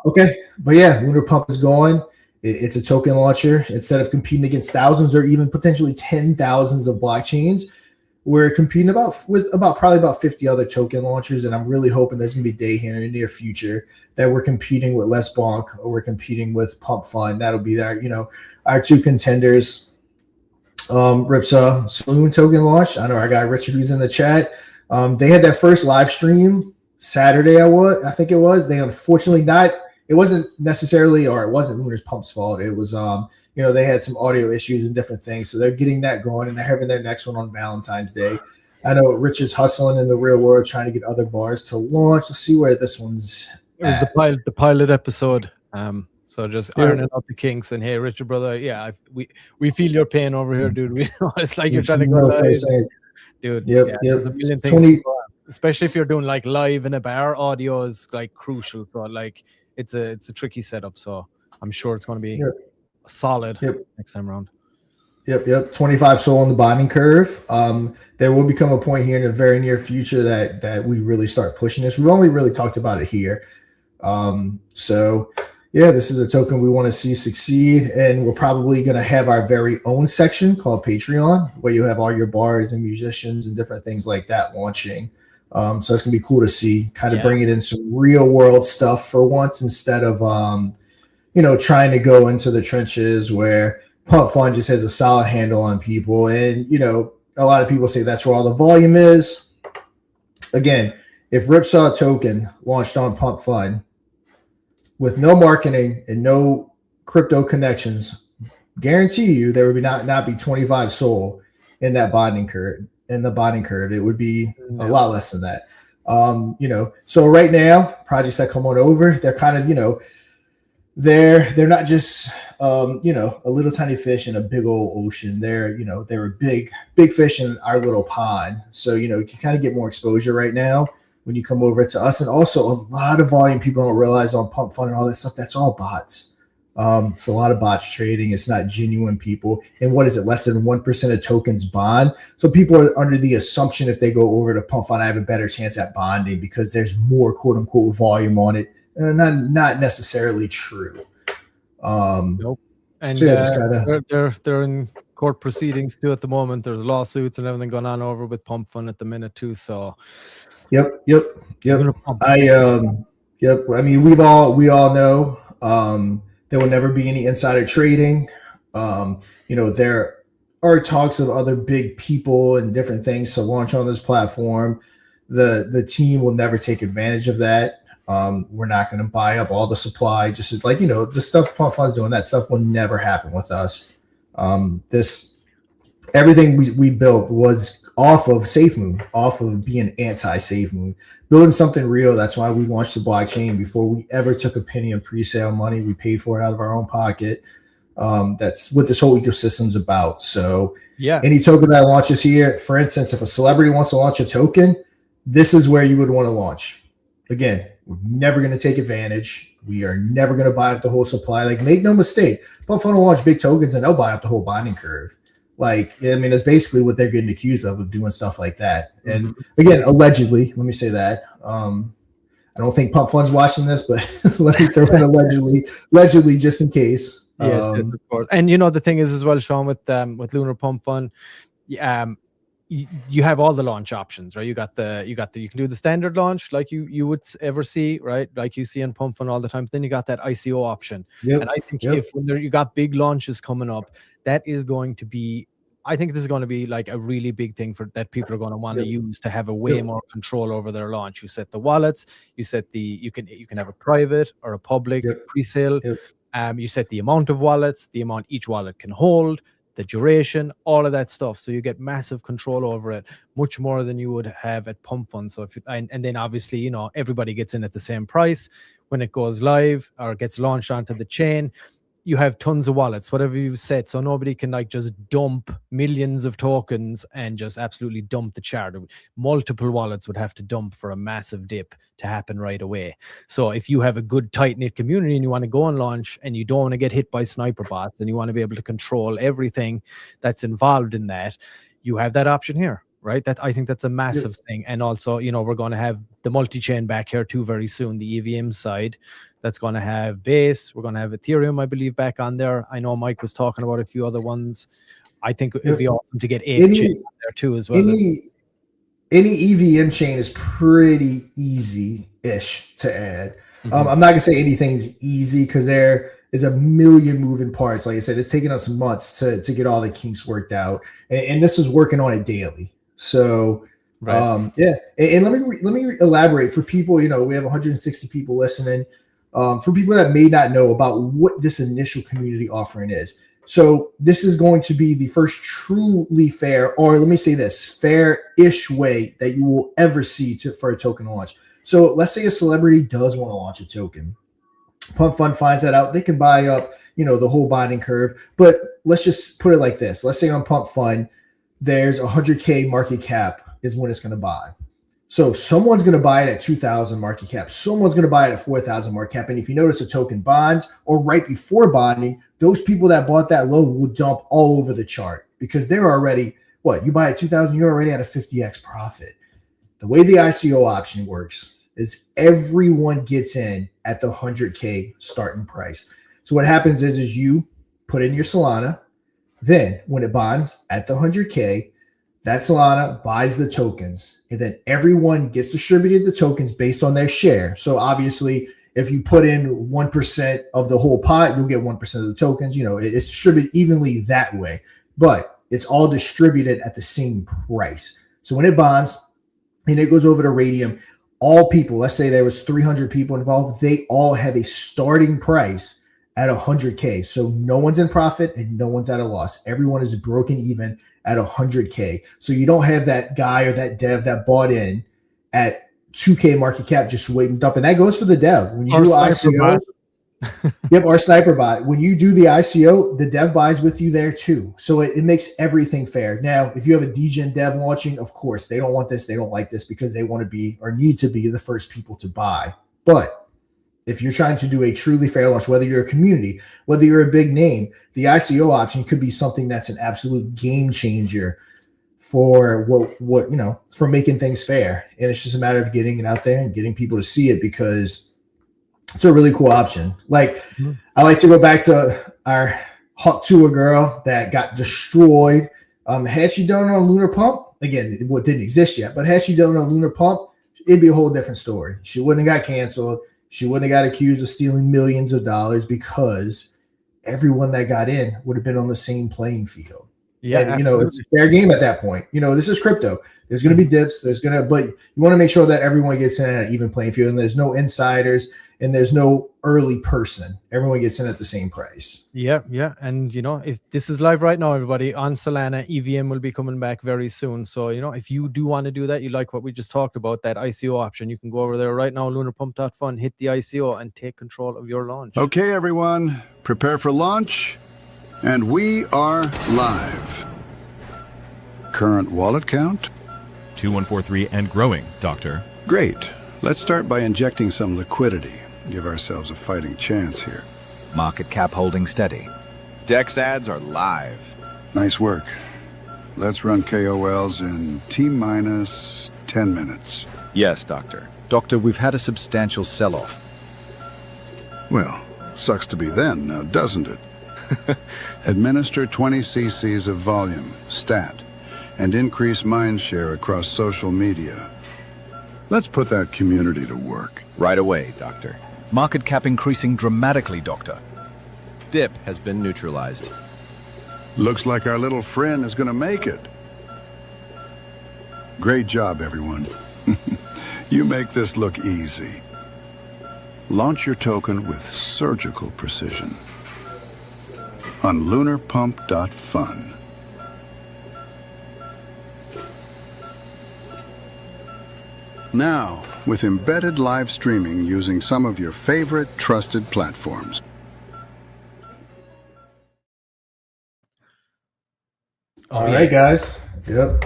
Okay. But yeah, Lunar Pump is going. It's a token launcher. Instead of competing against thousands or even potentially 10,000s of blockchains, we're competing with probably about 50 other token launchers, and I'm really hoping there's going to be a day here in the near future that we're competing with Les Bonk or we're competing with Pump Fund. That'll be our two contenders. Ripsa Saloon token launch. I know our guy Richard who's in the chat. They had their first live stream Saturday. I think it was. They unfortunately not. It wasn't necessarily, or it wasn't Lunar's Pump's fault. It was they had some audio issues and different things. So they're getting that going, and they're having their next one on Valentine's Day. I know Richard's hustling in the real world, trying to get other bars to launch. Let's see where this one's at. It was the pilot episode. So just ironing out the kinks. And hey, Richard, brother, yeah, we feel your pain over here, dude. It's like you're trying to go live. Dude, there's a million things. Especially if you're doing like live in a bar, audio is like crucial. So like it's a tricky setup. So I'm sure it's going to be solid next time around. Yep. 25 SOL on the bonding curve. There will become a point here in the very near future that we really start pushing this. We've only really talked about it here. So yeah, this is a token we want to see succeed, and we're probably going to have our very own section called Patreon, where you have all your bars and musicians and different things like that launching. So it's going to be cool to see, kind of bring it in some real world stuff for once, instead of trying to go into the trenches where Pump Fund just has a solid handle on people. And, a lot of people say that's where all the volume is. Again, if Ripsaw token launched on Pump Fund with no marketing and no crypto connections, guarantee you there would not be 25 SOL in that bonding curve. In the bonding curve, it would be a lot less than that. So right now, projects that come on over, they're kind of, they're not just a little tiny fish in a big old ocean. They're a big fish in our little pond. So you can kind of get more exposure right now when you come over to us, and also a lot of volume people don't realize on Pump Fund and all that stuff. That's all bots. So a lot of bots trading. It's not genuine people. And what is it? Less than 1% of tokens bond. So people are under the assumption if they go over to Pump Fund, I have a better chance at bonding because there's more quote unquote volume on it. Not necessarily true. Nope. And so yeah, they're in court proceedings too at the moment. There's lawsuits and everything going on over with Pump Fund at the minute too. So Yep. I mean, we all know there will never be any insider trading. There are talks of other big people and different things to launch on this platform. The team will never take advantage of that. We're not going to buy up all the supply. Just like, the stuff Pump Fund's doing, that stuff will never happen with us. Everything we built was off of SafeMoon, off of being anti-SafeMoon, building something real. That's why we launched the blockchain before we ever took a penny of pre-sale money. We paid for it out of our own pocket. That's what this whole ecosystem's about. So yeah, any token that launches here, for instance, if a celebrity wants to launch a token, this is where you would want to launch. Again, we're never going to take advantage. We are never going to buy up the whole supply. Like, make no mistake, Pump Fund will launch big tokens and they'll buy up the whole bonding curve. Like, I mean, that's basically what they're getting accused of doing stuff like that. And again, allegedly, let me say that. I don't think Pump Fund's watching this, but let me throw in allegedly, just in case. Yes, of course. And the thing is as well, Sean, with Lunar Pump Fund, you have all the launch options, right? You can do the standard launch like you would ever see, right? Like you see on Pump Fund all the time. But then you got that ICO option. Yep. And I think when you got big launches coming up, that is going to be, I think this is going to be like a really big thing that people are going to want to use to have a way more control over their launch. You set the wallets, you can have a private or a public pre-sale. You set the amount of wallets, the amount each wallet can hold, the duration, all of that stuff. So you get massive control over it, much more than you would have at Pump Fund. So and then obviously, everybody gets in at the same price when it goes live or gets launched onto the chain. You have tons of wallets, whatever you set, so nobody can just dump millions of tokens and just absolutely dump the chart. Multiple wallets would have to dump for a massive dip to happen right away. So if you have a good tight-knit community and you want to go and launch and you don't want to get hit by sniper bots and you want to be able to control everything that's involved in that, you have that option here. Right, I think that's a massive thing. And also, we're going to have the multi-chain back here too very soon, the EVM side. That's going to have Base. We're going to have Ethereum, I believe, back on there. I know Mike was talking about a few other ones. I think it'd be awesome to get chain there too as well. Any EVM chain is pretty easy-ish to add. I'm not going to say anything's easy because there is a million moving parts. Like I said, it's taken us months to get all the kinks worked out. And this is working on it daily. So, And let me elaborate for people. We have 160 people listening. For people that may not know about what this initial community offering is. So this is going to be the first truly fair, or let me say this, fair-ish way that you will ever see for a token launch. So let's say a celebrity does want to launch a token. Pump Fund finds that out. They can buy up, the whole bonding curve. But let's just put it like this. Let's say on Pump Fund, there's 100K market cap is when it's going to buy. So someone's going to buy it at 2,000 market cap. Someone's going to buy it at 4,000 market cap. And if you notice a token bonds or right before bonding, those people that bought that low will dump all over the chart because they're already, you buy at 2,000, you're already at a 50x profit. The way the ICO option works is everyone gets in at the 100K starting price. So what happens is you put in your Solana. Then when it bonds at the 100K, that Solana buys the tokens, and then everyone gets distributed the tokens based on their share. So obviously, if you put in 1% of the whole pot, you'll get 1% of the tokens. It's distributed evenly that way, but it's all distributed at the same price. So when it bonds and it goes over to Radium, all people, let's say there was 300 people involved, they all have a starting price at 100K. So no one's in profit and no one's at a loss. Everyone is broken even at 100K. So you don't have that guy or that dev that bought in at 2K market cap just waiting up. And that goes for the dev. When you Or do sniper ICO, bot. yep, or sniper bot. When you do the ICO, the dev buys with you there too. So it makes everything fair. Now, if you have a DGen dev launching, of course, they don't want this, they don't like this because they want to be or need to be the first people to buy. But if you're trying to do a truly fair launch, whether you're a community, whether you're a big name, the ICO option could be something that's an absolute game changer for what for making things fair. And it's just a matter of getting it out there and getting people to see it, because it's a really cool option. Like, I like to go back to our Hawk Tour girl that got destroyed. Had she done it on Lunar Pump, again, it didn't exist yet, but had she done it on Lunar Pump, it'd be a whole different story. She wouldn't have got canceled. She wouldn't have got accused of stealing millions of dollars, because everyone that got in would have been on the same playing field. Yeah, and, it's a fair game at that point. This is crypto. There's going to be dips. But you want to make sure that everyone gets in at an even playing field, and there's no insiders and there's no early person. Everyone gets in at the same price. Yeah. And if this is live right now, everybody, on Solana, EVM will be coming back very soon. So, if you do want to do that, you like what we just talked about, that ICO option, you can go over there right now, lunarpump.fun, hit the ICO and take control of your launch. Okay, everyone, prepare for launch. And we are live. Current wallet count? 2143 and growing, Doctor. Great. Let's start by injecting some liquidity. Give ourselves a fighting chance here. Market cap holding steady. Dex ads are live. Nice work. Let's run KOLs in T-minus 10 minutes. Yes, Doctor. Doctor, we've had a substantial sell-off. Well, sucks to be then, now doesn't it? Administer 20 cc's of volume, stat, and increase mind share across social media. Let's put that community to work. Right away, Doctor. Market cap increasing dramatically, Doctor. Dip has been neutralized. Looks like our little friend is going to make it. Great job, everyone. You make this look easy. Launch your token with surgical precision on lunarpump.fun. Now, with embedded live streaming using some of your favorite trusted platforms. All right, guys. Yep.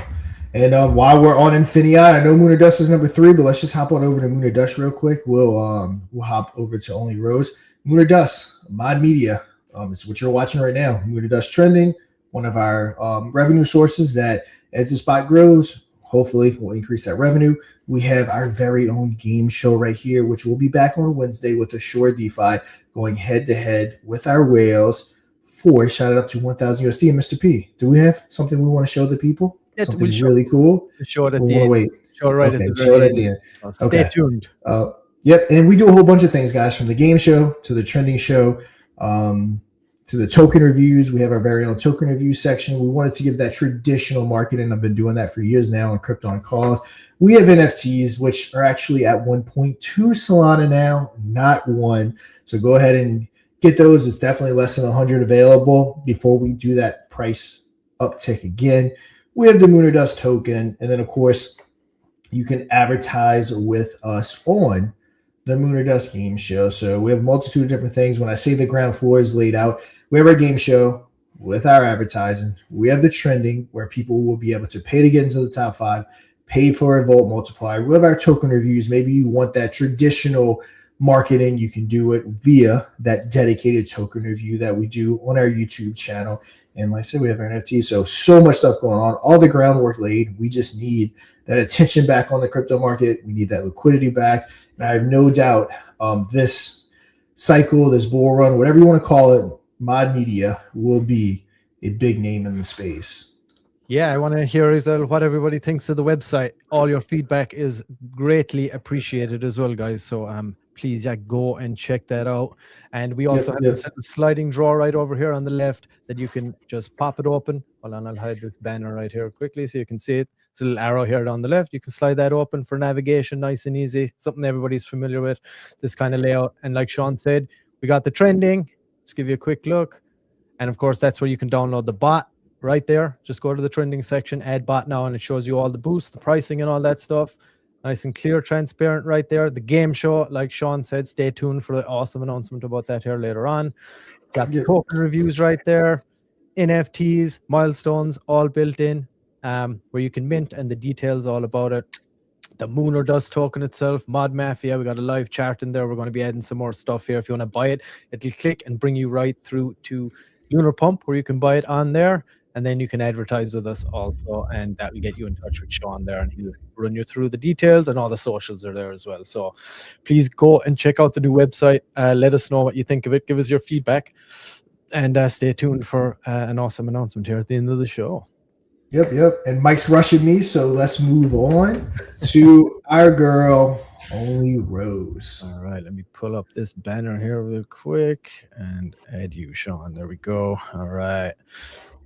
And while we're on Infinity, I know Moon or Dust is number 3, but let's just hop on over to Moon or Dust real quick. We'll hop over to Only Rose. Moon or Dust, Mod Media. It's what you're watching right now. Moon or Dust trending, one of our revenue sources that, as the spot grows, hopefully will increase that revenue. We have our very own game show right here, which will be back on Wednesday with Assure DeFi, going head to head with our whales for shout out to 1,000 USD. And Mr. P, do we have something we want to show the people? Yeah, something really cool? Show it at the end. Wait. Show it right okay, at the show it at the end. Stay tuned. Yep, and we do a whole bunch of things, guys, from the game show to the trending show, to the token reviews. We have our very own token review section. We wanted to give that traditional marketing. I've been doing that for years now on Crypto on Calls. We have NFTs, which are actually at 1.2 Solana now, not 1. So go ahead and get those. It's definitely less than 100 available before we do that price uptick again. We have the Moon or Dust token. And then, of course, you can advertise with us on the Moon or Dust game show. So we have a multitude of different things. When I say the ground floor is laid out, we have our game show with our advertising. We have the trending, where people will be able to pay to get into the top 5, pay for a Volt multiplier. We have our token reviews. Maybe you want that traditional marketing. You can do it via that dedicated token review that we do on our YouTube channel. And like I said, we have our NFT. So much stuff going on. All the groundwork laid. We just need that attention back on the crypto market. We need that liquidity back. And I have no doubt this cycle, this bull run, whatever you want to call it, Mod Media will be a big name in the space. Yeah, I want to hear what everybody thinks of the website. All your feedback is greatly appreciated as well, guys. So please, go and check that out. And we also have a sliding drawer right over here on the left that you can just pop it open. Hold on, I'll hide this banner right here quickly so you can see it. It's a little arrow here on the left. You can slide that open for navigation, nice and easy. Something everybody's familiar with, this kind of layout. And like Sean said, we got the trending. Just give you a quick look. And of course, that's where you can download the bot right there. Just go to the trending section, add bot now, and it shows you all the boosts, the pricing and all that stuff. Nice and clear, transparent right there. The game show, like Sean said, stay tuned for the awesome announcement about that here later on. Got the token reviews right there. NFTs, milestones, all built in, where you can mint, and the details all about it. The Lunar Dust token itself, Mod Mafia, we got a live chart in there. We're going to be adding some more stuff here. If you want to buy it, it'll click and bring you right through to Lunar Pump, where you can buy it on there, and then you can advertise with us also, and that will get you in touch with Sean there, and he'll run you through the details, and all the socials are there as well. So please go and check out the new website. Let us know what you think of it. Give us your feedback, and stay tuned for an awesome announcement here at the end of the show. Yep. And Mike's rushing me, so let's move on to our girl, Only Rose. All right, let me pull up this banner here real quick and add you, Sean. There we go. All right.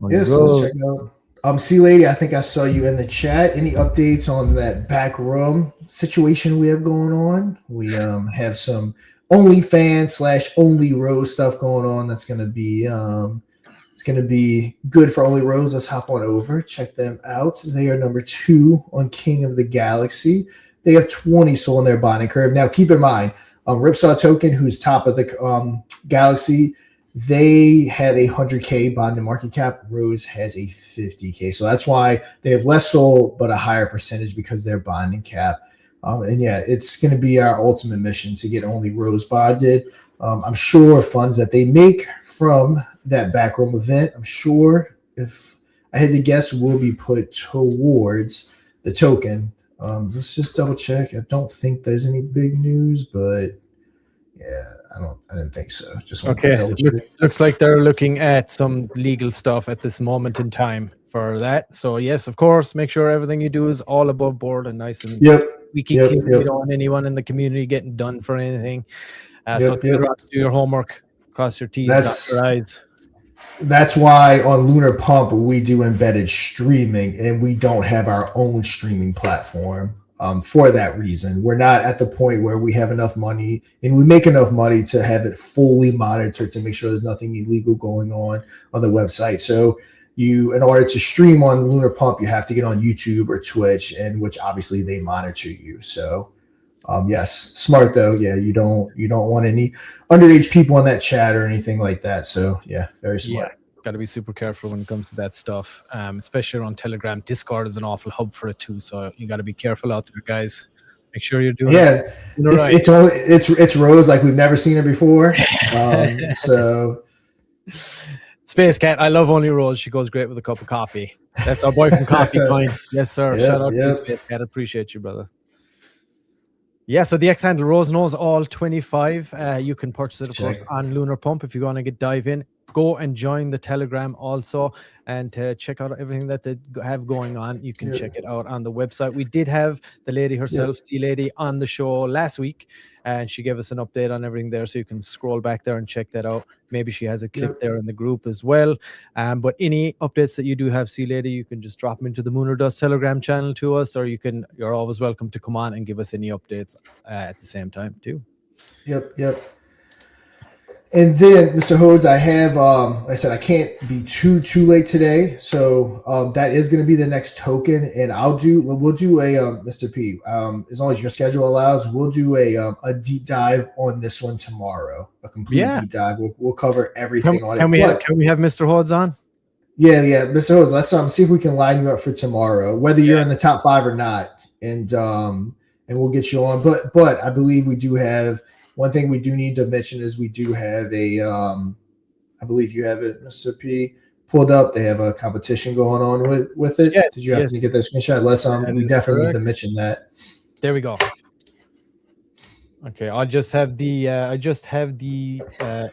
So let's check it out. C Lady, I think I saw you in the chat. Any updates on that back room situation we have going on? We have some OnlyFans / Only Rose stuff going on. That's going to be it's going to be good for Only Rose. Let's hop on over, check them out. They are number 2 on King of the Galaxy. They have 20 soul in their bonding curve. Now, keep in mind, Ripsaw Token, who's top of the Galaxy, they have a 100K bonding market cap. Rose has a 50K. So that's why they have less soul, but a higher percentage because they're bonding cap. And yeah, it's going to be our ultimate mission to get Only Rose bonded. I'm sure funds that they make from that backroom event, I'm sure, if I had to guess, will be put towards the token. Let's just double check. I don't think there's any big news, but yeah, I didn't think so. Just want to double check. Looks like they're looking at some legal stuff at this moment in time for that. So yes, of course, make sure everything you do is all above board and nice and squeaky clean. You don't want anyone in the community getting done for anything. So do your homework, cross your T's, dot your I's. That's why on Lunar Pump we do embedded streaming, and we don't have our own streaming platform for that reason. We're not at the point where we have enough money and we make enough money to have it fully monitored to make sure there's nothing illegal going on the website. So in order to stream on Lunar Pump, you have to get on YouTube or Twitch, and which obviously they monitor you. So yes, smart though. Yeah, you don't want any underage people in that chat or anything like that. So yeah, very smart. Yeah, got to be super careful when it comes to that stuff, especially on Telegram. Discord is an awful hub for it too. So you got to be careful out there, guys. Make sure you're doing it. It's Rose like we've never seen her before. So Space Cat, I love Only Rose. She goes great with a cup of coffee. That's our boy from Coffee Coin. Yes, sir. Shout out to you, Space Cat. Appreciate you, brother. Yeah, so the X handle Rose knows all 25. You can purchase it, of course, on Lunar Pump. If you want to dive in, go and join the Telegram also, and check out everything that they have going on. You can check it out on the website. We did have the lady herself, C Lady, on the show last week, and she gave us an update on everything there, so you can scroll back there and check that out. Maybe she has a clip there in the group as well. But any updates that you do have, C Lady, you can just drop them into the Lunar Dust Telegram channel to us, or you're always welcome to come on and give us any updates at the same time too. Yep. And then, Mr. Hodes, I have, like I said, I can't be too late today, so that is going to be the next token, and we'll do a Mr. P. As long as your schedule allows, we'll do a deep dive on this one tomorrow. A complete deep dive. We'll cover everything on it. Can we have Mr. Hodes on? Yeah, Mr. Hodes. Let's see if we can line you up for tomorrow, whether you're in the top 5 or not, and we'll get you on. But I believe we do have. One thing we do need to mention is we do have I believe you have it, Mr. P, pulled up. They have a competition going on with it. Yes, Did you happen to get that screenshot? We definitely need to mention that. There we go. Okay, I just have the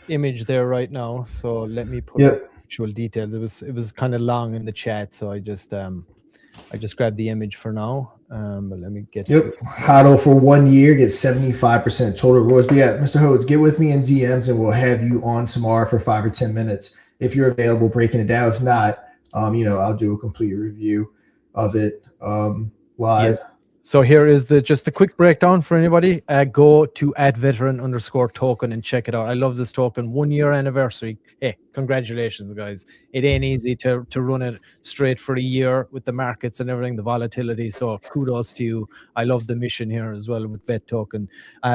image there right now. So let me put up actual details. It was kind of long in the chat, so I just grabbed the image for now. But let me get HODL for 1 year, get 75% total rewards. But yeah, Mr. Hodes, get with me in DMs and we'll have you on tomorrow for 5 or 10 minutes if you're available, breaking it down. If not, I'll do a complete review of it live. So here is just a quick breakdown for anybody. Go to @veteran_token and check it out. I love this token. 1 year anniversary. Hey, congratulations, guys. It ain't easy to run it straight for a year with the markets and everything, the volatility. So kudos to you. I love the mission here as well with Vet Token.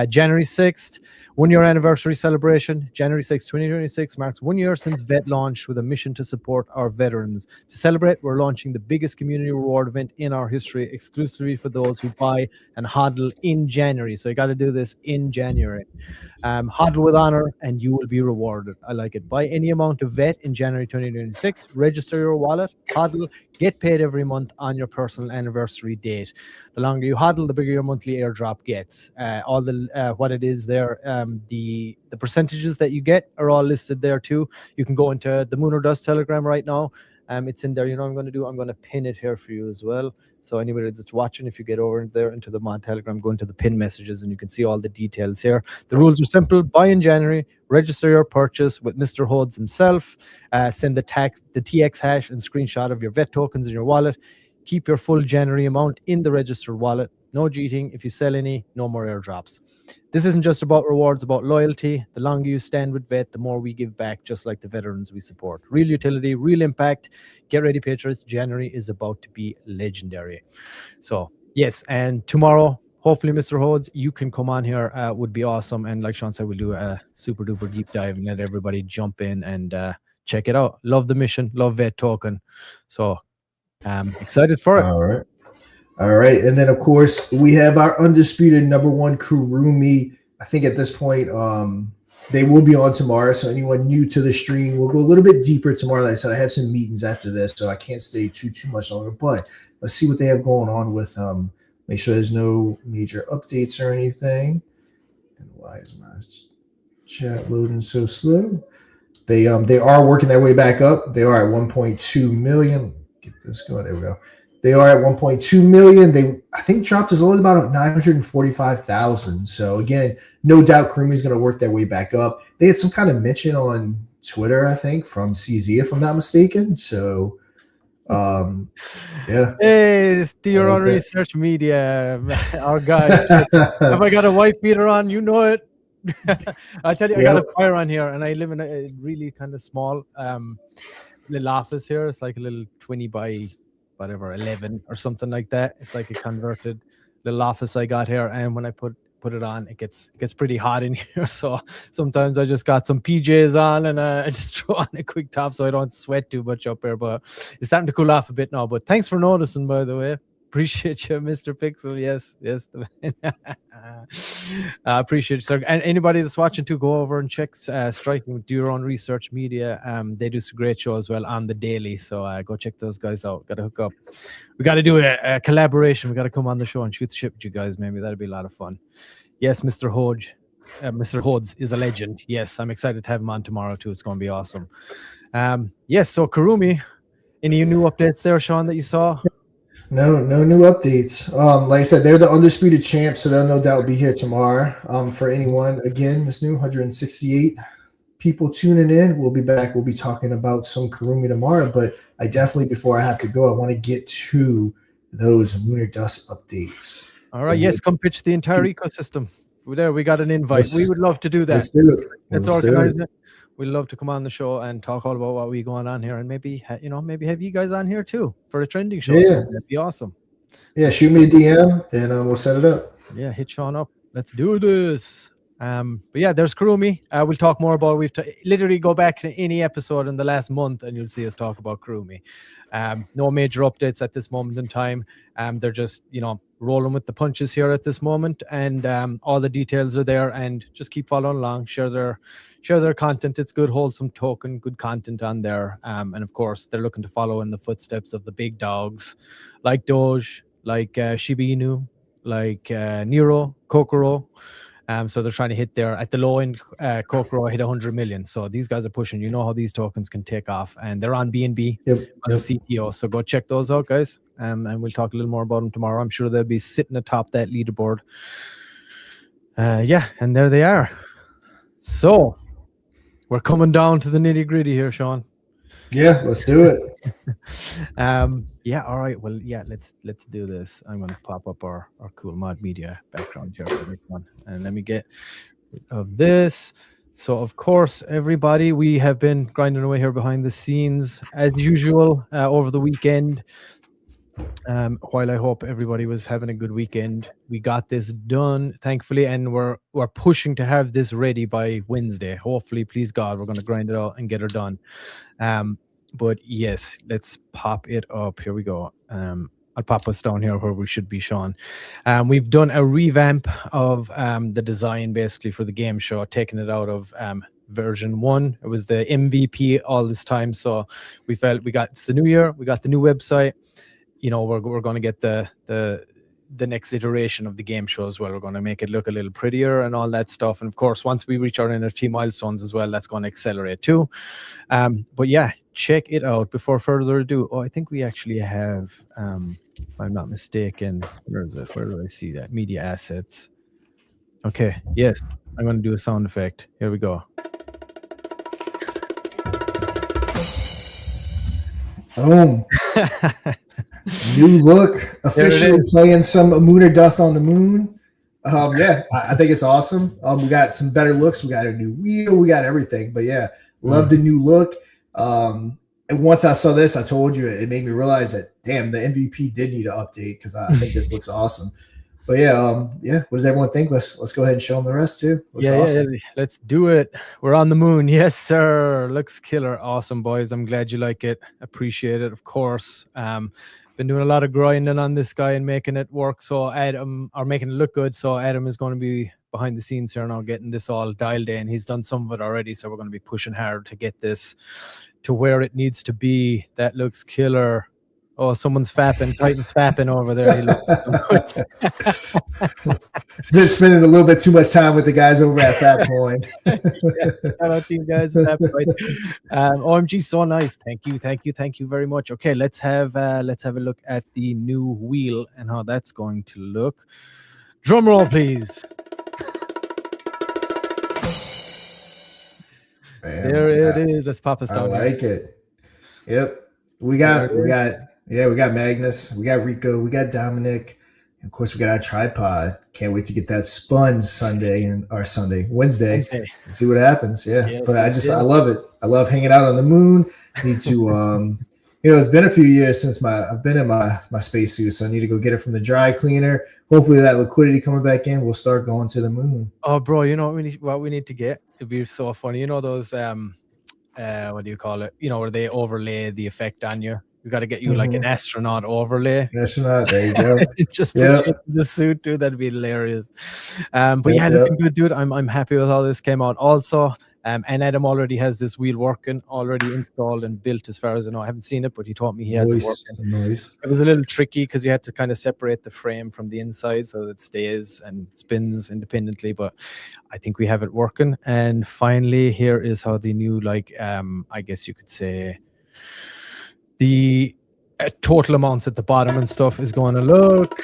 January 6th, 1 year anniversary celebration. January 6th, 2026 marks 1 year since Vet launched with a mission to support our veterans. To celebrate, we're launching the biggest community reward event in our history, exclusively for those who buy and hodl in January. So you got to do this in January. Hodl with honor and you will be rewarded. I like it. Buy any amount of VET in January 2026, register your wallet, hodl, get paid every month on your personal anniversary date. The longer you hodl, the bigger your monthly airdrop gets. All the what it is there, the percentages that you get are all listed there too. You can go into the Moon or Dust Telegram right now. It's in there. You know what I'm going to do? I'm going to pin it here for you as well. So anybody that's watching, if you get over there into the Mod Telegram, go into the pin messages and you can see all the details here. The rules are simple. Buy in January, register your purchase with Mr. Hodes himself, send the TX hash and screenshot of your VET tokens in your wallet. Keep your full January amount in the registered wallet. No cheating. If you sell any, no more airdrops. This isn't just about rewards, about loyalty. The longer you stand with VET, the more we give back, just like the veterans we support. Real utility, real impact. Get ready, Patriots. January is about to be legendary. So, yes, and tomorrow, hopefully, Mr. Hodes, you can come on here. Would be awesome. And like Sean said, we'll do a super duper deep dive and let everybody jump in and check it out. Love the mission. Love VET token. So, excited for it. All right. And then, of course, we have our undisputed #1 Kurumi. I think at this point, they will be on tomorrow. So anyone new to the stream, we'll go a little bit deeper tomorrow. Like I said, I have some meetings after this, so I can't stay too much longer. But let's see what they have going on with make sure there's no major updates or anything. And why is my chat loading so slow? They are working their way back up. They are at 1.2 million. Get this going. There we go. They are at 1.2 million. They, I think, dropped as low as about 945,000. So again, no doubt Kurumi is going to work their way back up. They had some kind of mention on Twitter, I think, from CZ, if I'm not mistaken. So, yeah. Hey, do your own research, media, our guys. Have I got a white beater on? You know it. I tell you, I got a fire on here, and I live in a really kind of small little office here. It's like a little 20 by whatever 11 or something like that. It's like a converted little office I got here, and when I put it on, it gets pretty hot in here. So sometimes I just got some PJs on and I just throw on a quick top so I don't sweat too much up here. But it's starting to cool off a bit now. But thanks for noticing, by the way. Appreciate you, Mr. Pixel. Yes. I appreciate you, sir. And anybody that's watching too, go over and check Striking, do your own research media. They do some great shows as well on the daily. So go check those guys out. Got to hook up. We got to do a collaboration. We got to come on the show and shoot the shit with you guys. Maybe that'd be a lot of fun. Yes, Mr. Hodge. Mr. Hodes is a legend. Yes, I'm excited to have him on tomorrow too. It's going to be awesome. Yes, so Kurumi, any new updates there, Sean, that you saw? No new updates. Like I said, they're the undisputed champs, so they'll no doubt be here tomorrow. For anyone, again, this new 168 people tuning in, we'll be back. We'll be talking about some Kurumi tomorrow, but I definitely, before I have to go, I want to get to those Lunar Dust updates. All right, yes, come pitch the entire ecosystem. We're there. We got an invite. We would love to do that. Let's do it. Let's organize it. We'd love to come on the show and talk all about what we going on here, and maybe maybe have you guys on here too for a trending show. Yeah, so that'd be awesome. Yeah, shoot me a DM and we'll set it up. Yeah, hit Sean up. Let's do this. But yeah, there's Kurumi. We'll talk more about. We've literally go back to any episode in the last month, and you'll see us talk about Kurumi. No major updates at this moment in time. They're just rolling with the punches here at this moment, and all the details are there. And just keep following along. Share their content. It's good, wholesome token, good content on there. And of course, they're looking to follow in the footsteps of the big dogs, like Doge, like Shiba Inu, like Nero, Kokoro. So they're trying to hit there at the low end. Kokoro hit 100 million. So these guys are pushing. You know how these tokens can take off, and they're on BNB as a CTO. So go check those out, guys. And we'll talk a little more about them tomorrow. I'm sure they'll be sitting atop that leaderboard. Yeah, and there they are. So we're coming down to the nitty gritty here, Sean. Yeah, let's do it. Yeah, all right. Well, yeah, let's do this. I'm gonna pop up our cool mod media background here for this one. And let me get rid of this. So of course, everybody, we have been grinding away here behind the scenes as usual over the weekend. While I hope everybody was having a good weekend, we got this done, thankfully, and we're pushing to have this ready by Wednesday. Hopefully, please God, we're going to grind it out and get her done. But yes, let's pop it up. Here we go. I'll pop us down here where we should be, Sean. We've done a revamp of the design basically for the game show, taking it out of version 1. It was the MVP all this time, so we felt it's the new year, we got the new website. You know, we're going to get the next iteration of the game show as well. We're going to make it look a little prettier and all that stuff. And of course, once we reach our NFT milestones as well, that's going to accelerate too. But yeah, check it out. Before further ado, I think we actually have, if I'm not mistaken, where is it? Where do I see that? Media assets. Okay, yes, I'm going to do a sound effect. Here we go. Boom. New look, officially playing some Lunar Dust on the Moon. Yeah, I think it's awesome. We got some better looks. We got a new wheel. We got everything. But yeah, love the new look. And once I saw this, I told you it made me realize that, damn, the MVP did need an update because I think this looks awesome. But yeah, what does everyone think? Let's go ahead and show them the rest too. Looks awesome. Yeah, let's do it. We're on the moon. Yes, sir. Looks killer. Awesome, boys. I'm glad you like it. Appreciate it, of course. Been doing a lot of grinding on this guy and making it work. So Adam, or making it look good. So Adam is going to be behind the scenes here now, getting this all dialed in. He's done some of it already, so we're going to be pushing hard to get this to where it needs to be. That looks killer. Oh, someone's fapping. Titan's fapping over there. He looks so good. It's been spending a little bit too much time with the guys over at Fat Point. Shout out to you guys at Fat Point. OMG, so nice. Thank you very much. Okay, let's have a look at the new wheel and how that's going to look. Drum roll, please. Man, there it is. Let's pop us down. I like it. Yep. We got Magnus, we got Rico, we got Dominic, and of course we got our tripod. Can't wait to get that spun Wednesday, and see what happens. Yeah, but I love it. I love hanging out on the moon. Need to it's been a few years since I've been in my spacesuit, so I need to go get it from the dry cleaner. Hopefully that liquidity coming back in, we'll start going to the moon. Oh, bro, you know what we need to get? It'd be so funny. You know those what do you call it? You know, where they overlay the effect on you. We got to get you like an astronaut overlay. Astronaut, there you go. Just put the suit, dude. That'd be hilarious. But yeah, looking good, dude. I'm happy with how this came out. Also, and Adam already has this wheel working, already installed and built. As far as I know, I haven't seen it, but he told me he has it working. Nice. It was a little tricky because you had to kind of separate the frame from the inside so that it stays and spins independently. But I think we have it working. And finally, here is how the new, I guess you could say, the total amounts at the bottom and stuff is going to look.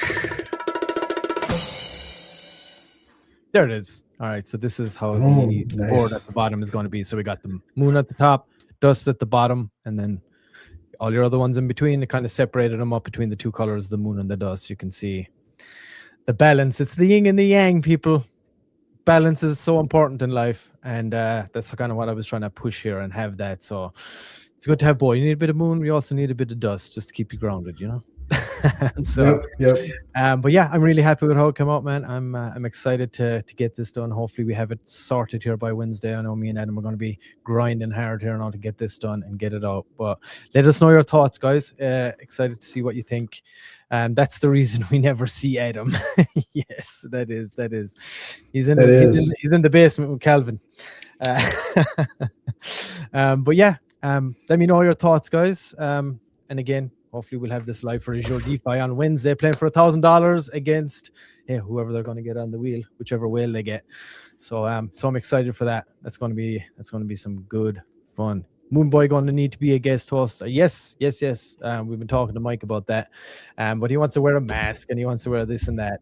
There it is. All right, so this is how the board at the bottom is going to be. So we got the moon at the top, dust at the bottom, and then all your other ones in between. It kind of separated them up between the two colors, the moon and the dust. You can see the balance. It's the yin and the yang, people. Balance is so important in life, and that's kind of what I was trying to push here and have that. So it's good to have both. You need a bit of moon. We also need a bit of dust just to keep you grounded, you know. So, but yeah, I'm really happy with how it came out, man. I'm excited to get this done. Hopefully, we have it sorted here by Wednesday. I know me and Adam are going to be grinding hard here now to get this done and get it out. But let us know your thoughts, guys. Excited to see what you think. That's the reason we never see Adam. Yes, that is. He's in the basement with Calvin. But yeah, let me know your thoughts, guys. And again, hopefully we'll have this live for Azure DeFi on Wednesday, playing for $1,000 against whoever they're going to get on the wheel, whichever whale they get. So I'm excited for that. That's going to be some good fun. Moonboy going to need to be a guest host. Yes. We've been talking to Mike about that. But he wants to wear a mask and he wants to wear this and that.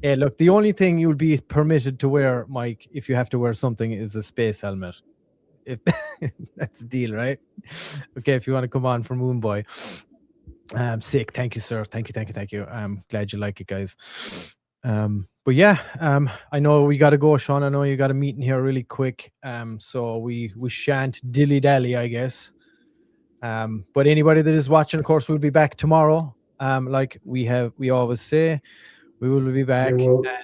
Hey, look, the only thing you'll be permitted to wear, Mike, if you have to wear something, is a space helmet. if that's the deal, right? Okay, if you want to come on for Moon Boy. Sick. Thank you, sir. Thank you. I'm glad you like it, guys. But yeah, I know we got to go, Sean. I know you got a meeting here really quick. So we shan't dilly-dally, I guess. But anybody that is watching, of course, we'll be back tomorrow. Like we always say, we will be back.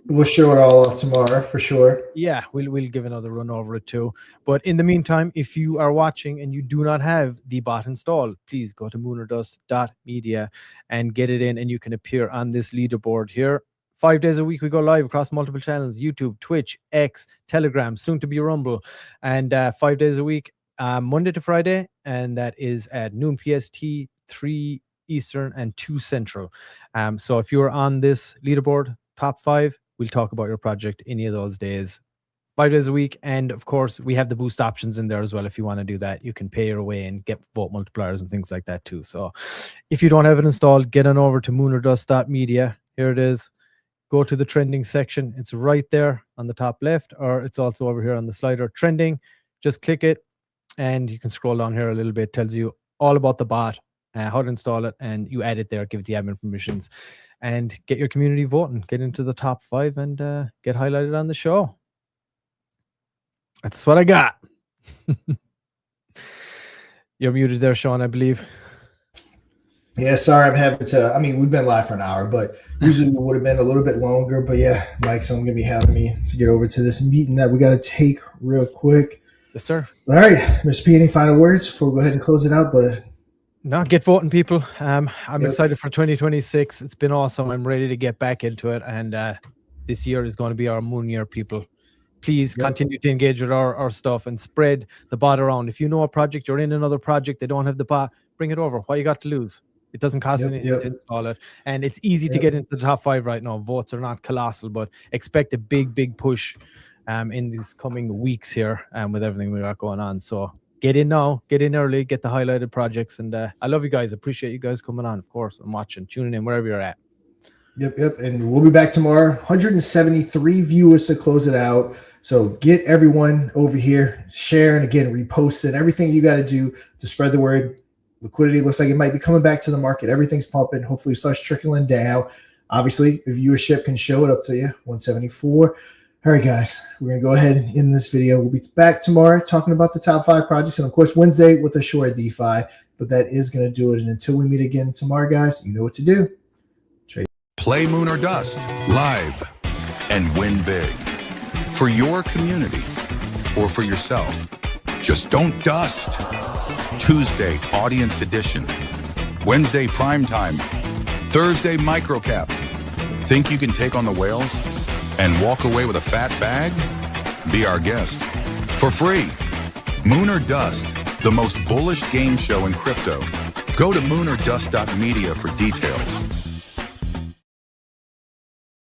We'll show it all off tomorrow for sure. Yeah, we'll give another run over it too. But in the meantime, if you are watching and you do not have the bot installed, please go to moonerdust.media and get it in, and you can appear on this leaderboard here. 5 days a week we go live across multiple channels: YouTube, Twitch, X, Telegram, soon to be Rumble, and 5 days a week, Monday to Friday, and that is at noon PST, 3 Eastern and 2 Central. So if you're on this leaderboard top 5, we'll talk about your project any of those days, 5 days a week. And of course, we have the boost options in there as well. If you want to do that, you can pay your way and get vote multipliers and things like that too. So if you don't have it installed, get on over to moonerdust.media. Here it is. Go to the trending section. It's right there on the top left, or it's also over here on the slider trending. Just click it and you can scroll down here a little bit. It tells you all about the bot, how to install it, and you add it there, give it the admin permissions, and get your community voting, get into the top 5, and get highlighted on the show. That's what I got. You're muted there, Sean, I believe. Yeah, sorry, I'm having to. I mean, we've been live for an hour, but usually we would have been a little bit longer. But yeah, Mike's going to be having me to get over to this meeting that we got to take real quick. Yes, sir. All right, Mr. P, any final words before we go ahead and close it out? But no, get voting, people. I'm excited for 2026. It's been awesome. I'm ready to get back into it, and this year is going to be our moon year, people. Please continue to engage with our stuff and spread the bot around. If you know a project, you're in another project, they don't have the bot, bring it over. What you got to lose? It doesn't cost anything to install it. And it's easy to get into the top 5 right now. Votes are not colossal, but expect a big push in these coming weeks here with everything we got going on. So get in now, get in early, get the highlighted projects. And I love you guys. Appreciate you guys coming on, of course, and watching, tuning in, wherever you're at. Yep. And we'll be back tomorrow. 173 viewers to close it out. So get everyone over here, share, and again, repost it. Everything you got to do to spread the word. Liquidity looks like it might be coming back to the market. Everything's pumping. Hopefully it starts trickling down. Obviously, the viewership can show it up to you, 174. All right, guys, we're going to go ahead and end this video. We'll be back tomorrow talking about the top 5 projects. And, of course, Wednesday with the short DeFi. But that is going to do it. And until we meet again tomorrow, guys, you know what to do. Play Moon or Dust live and win big. For your community or for yourself. Just don't dust. Tuesday, Audience Edition. Wednesday, Primetime. Thursday, Microcap. Think you can take on the whales and walk away with a fat bag? Be our guest. For free. Moon or Dust, the most bullish game show in crypto. Go to moonordust.media for details.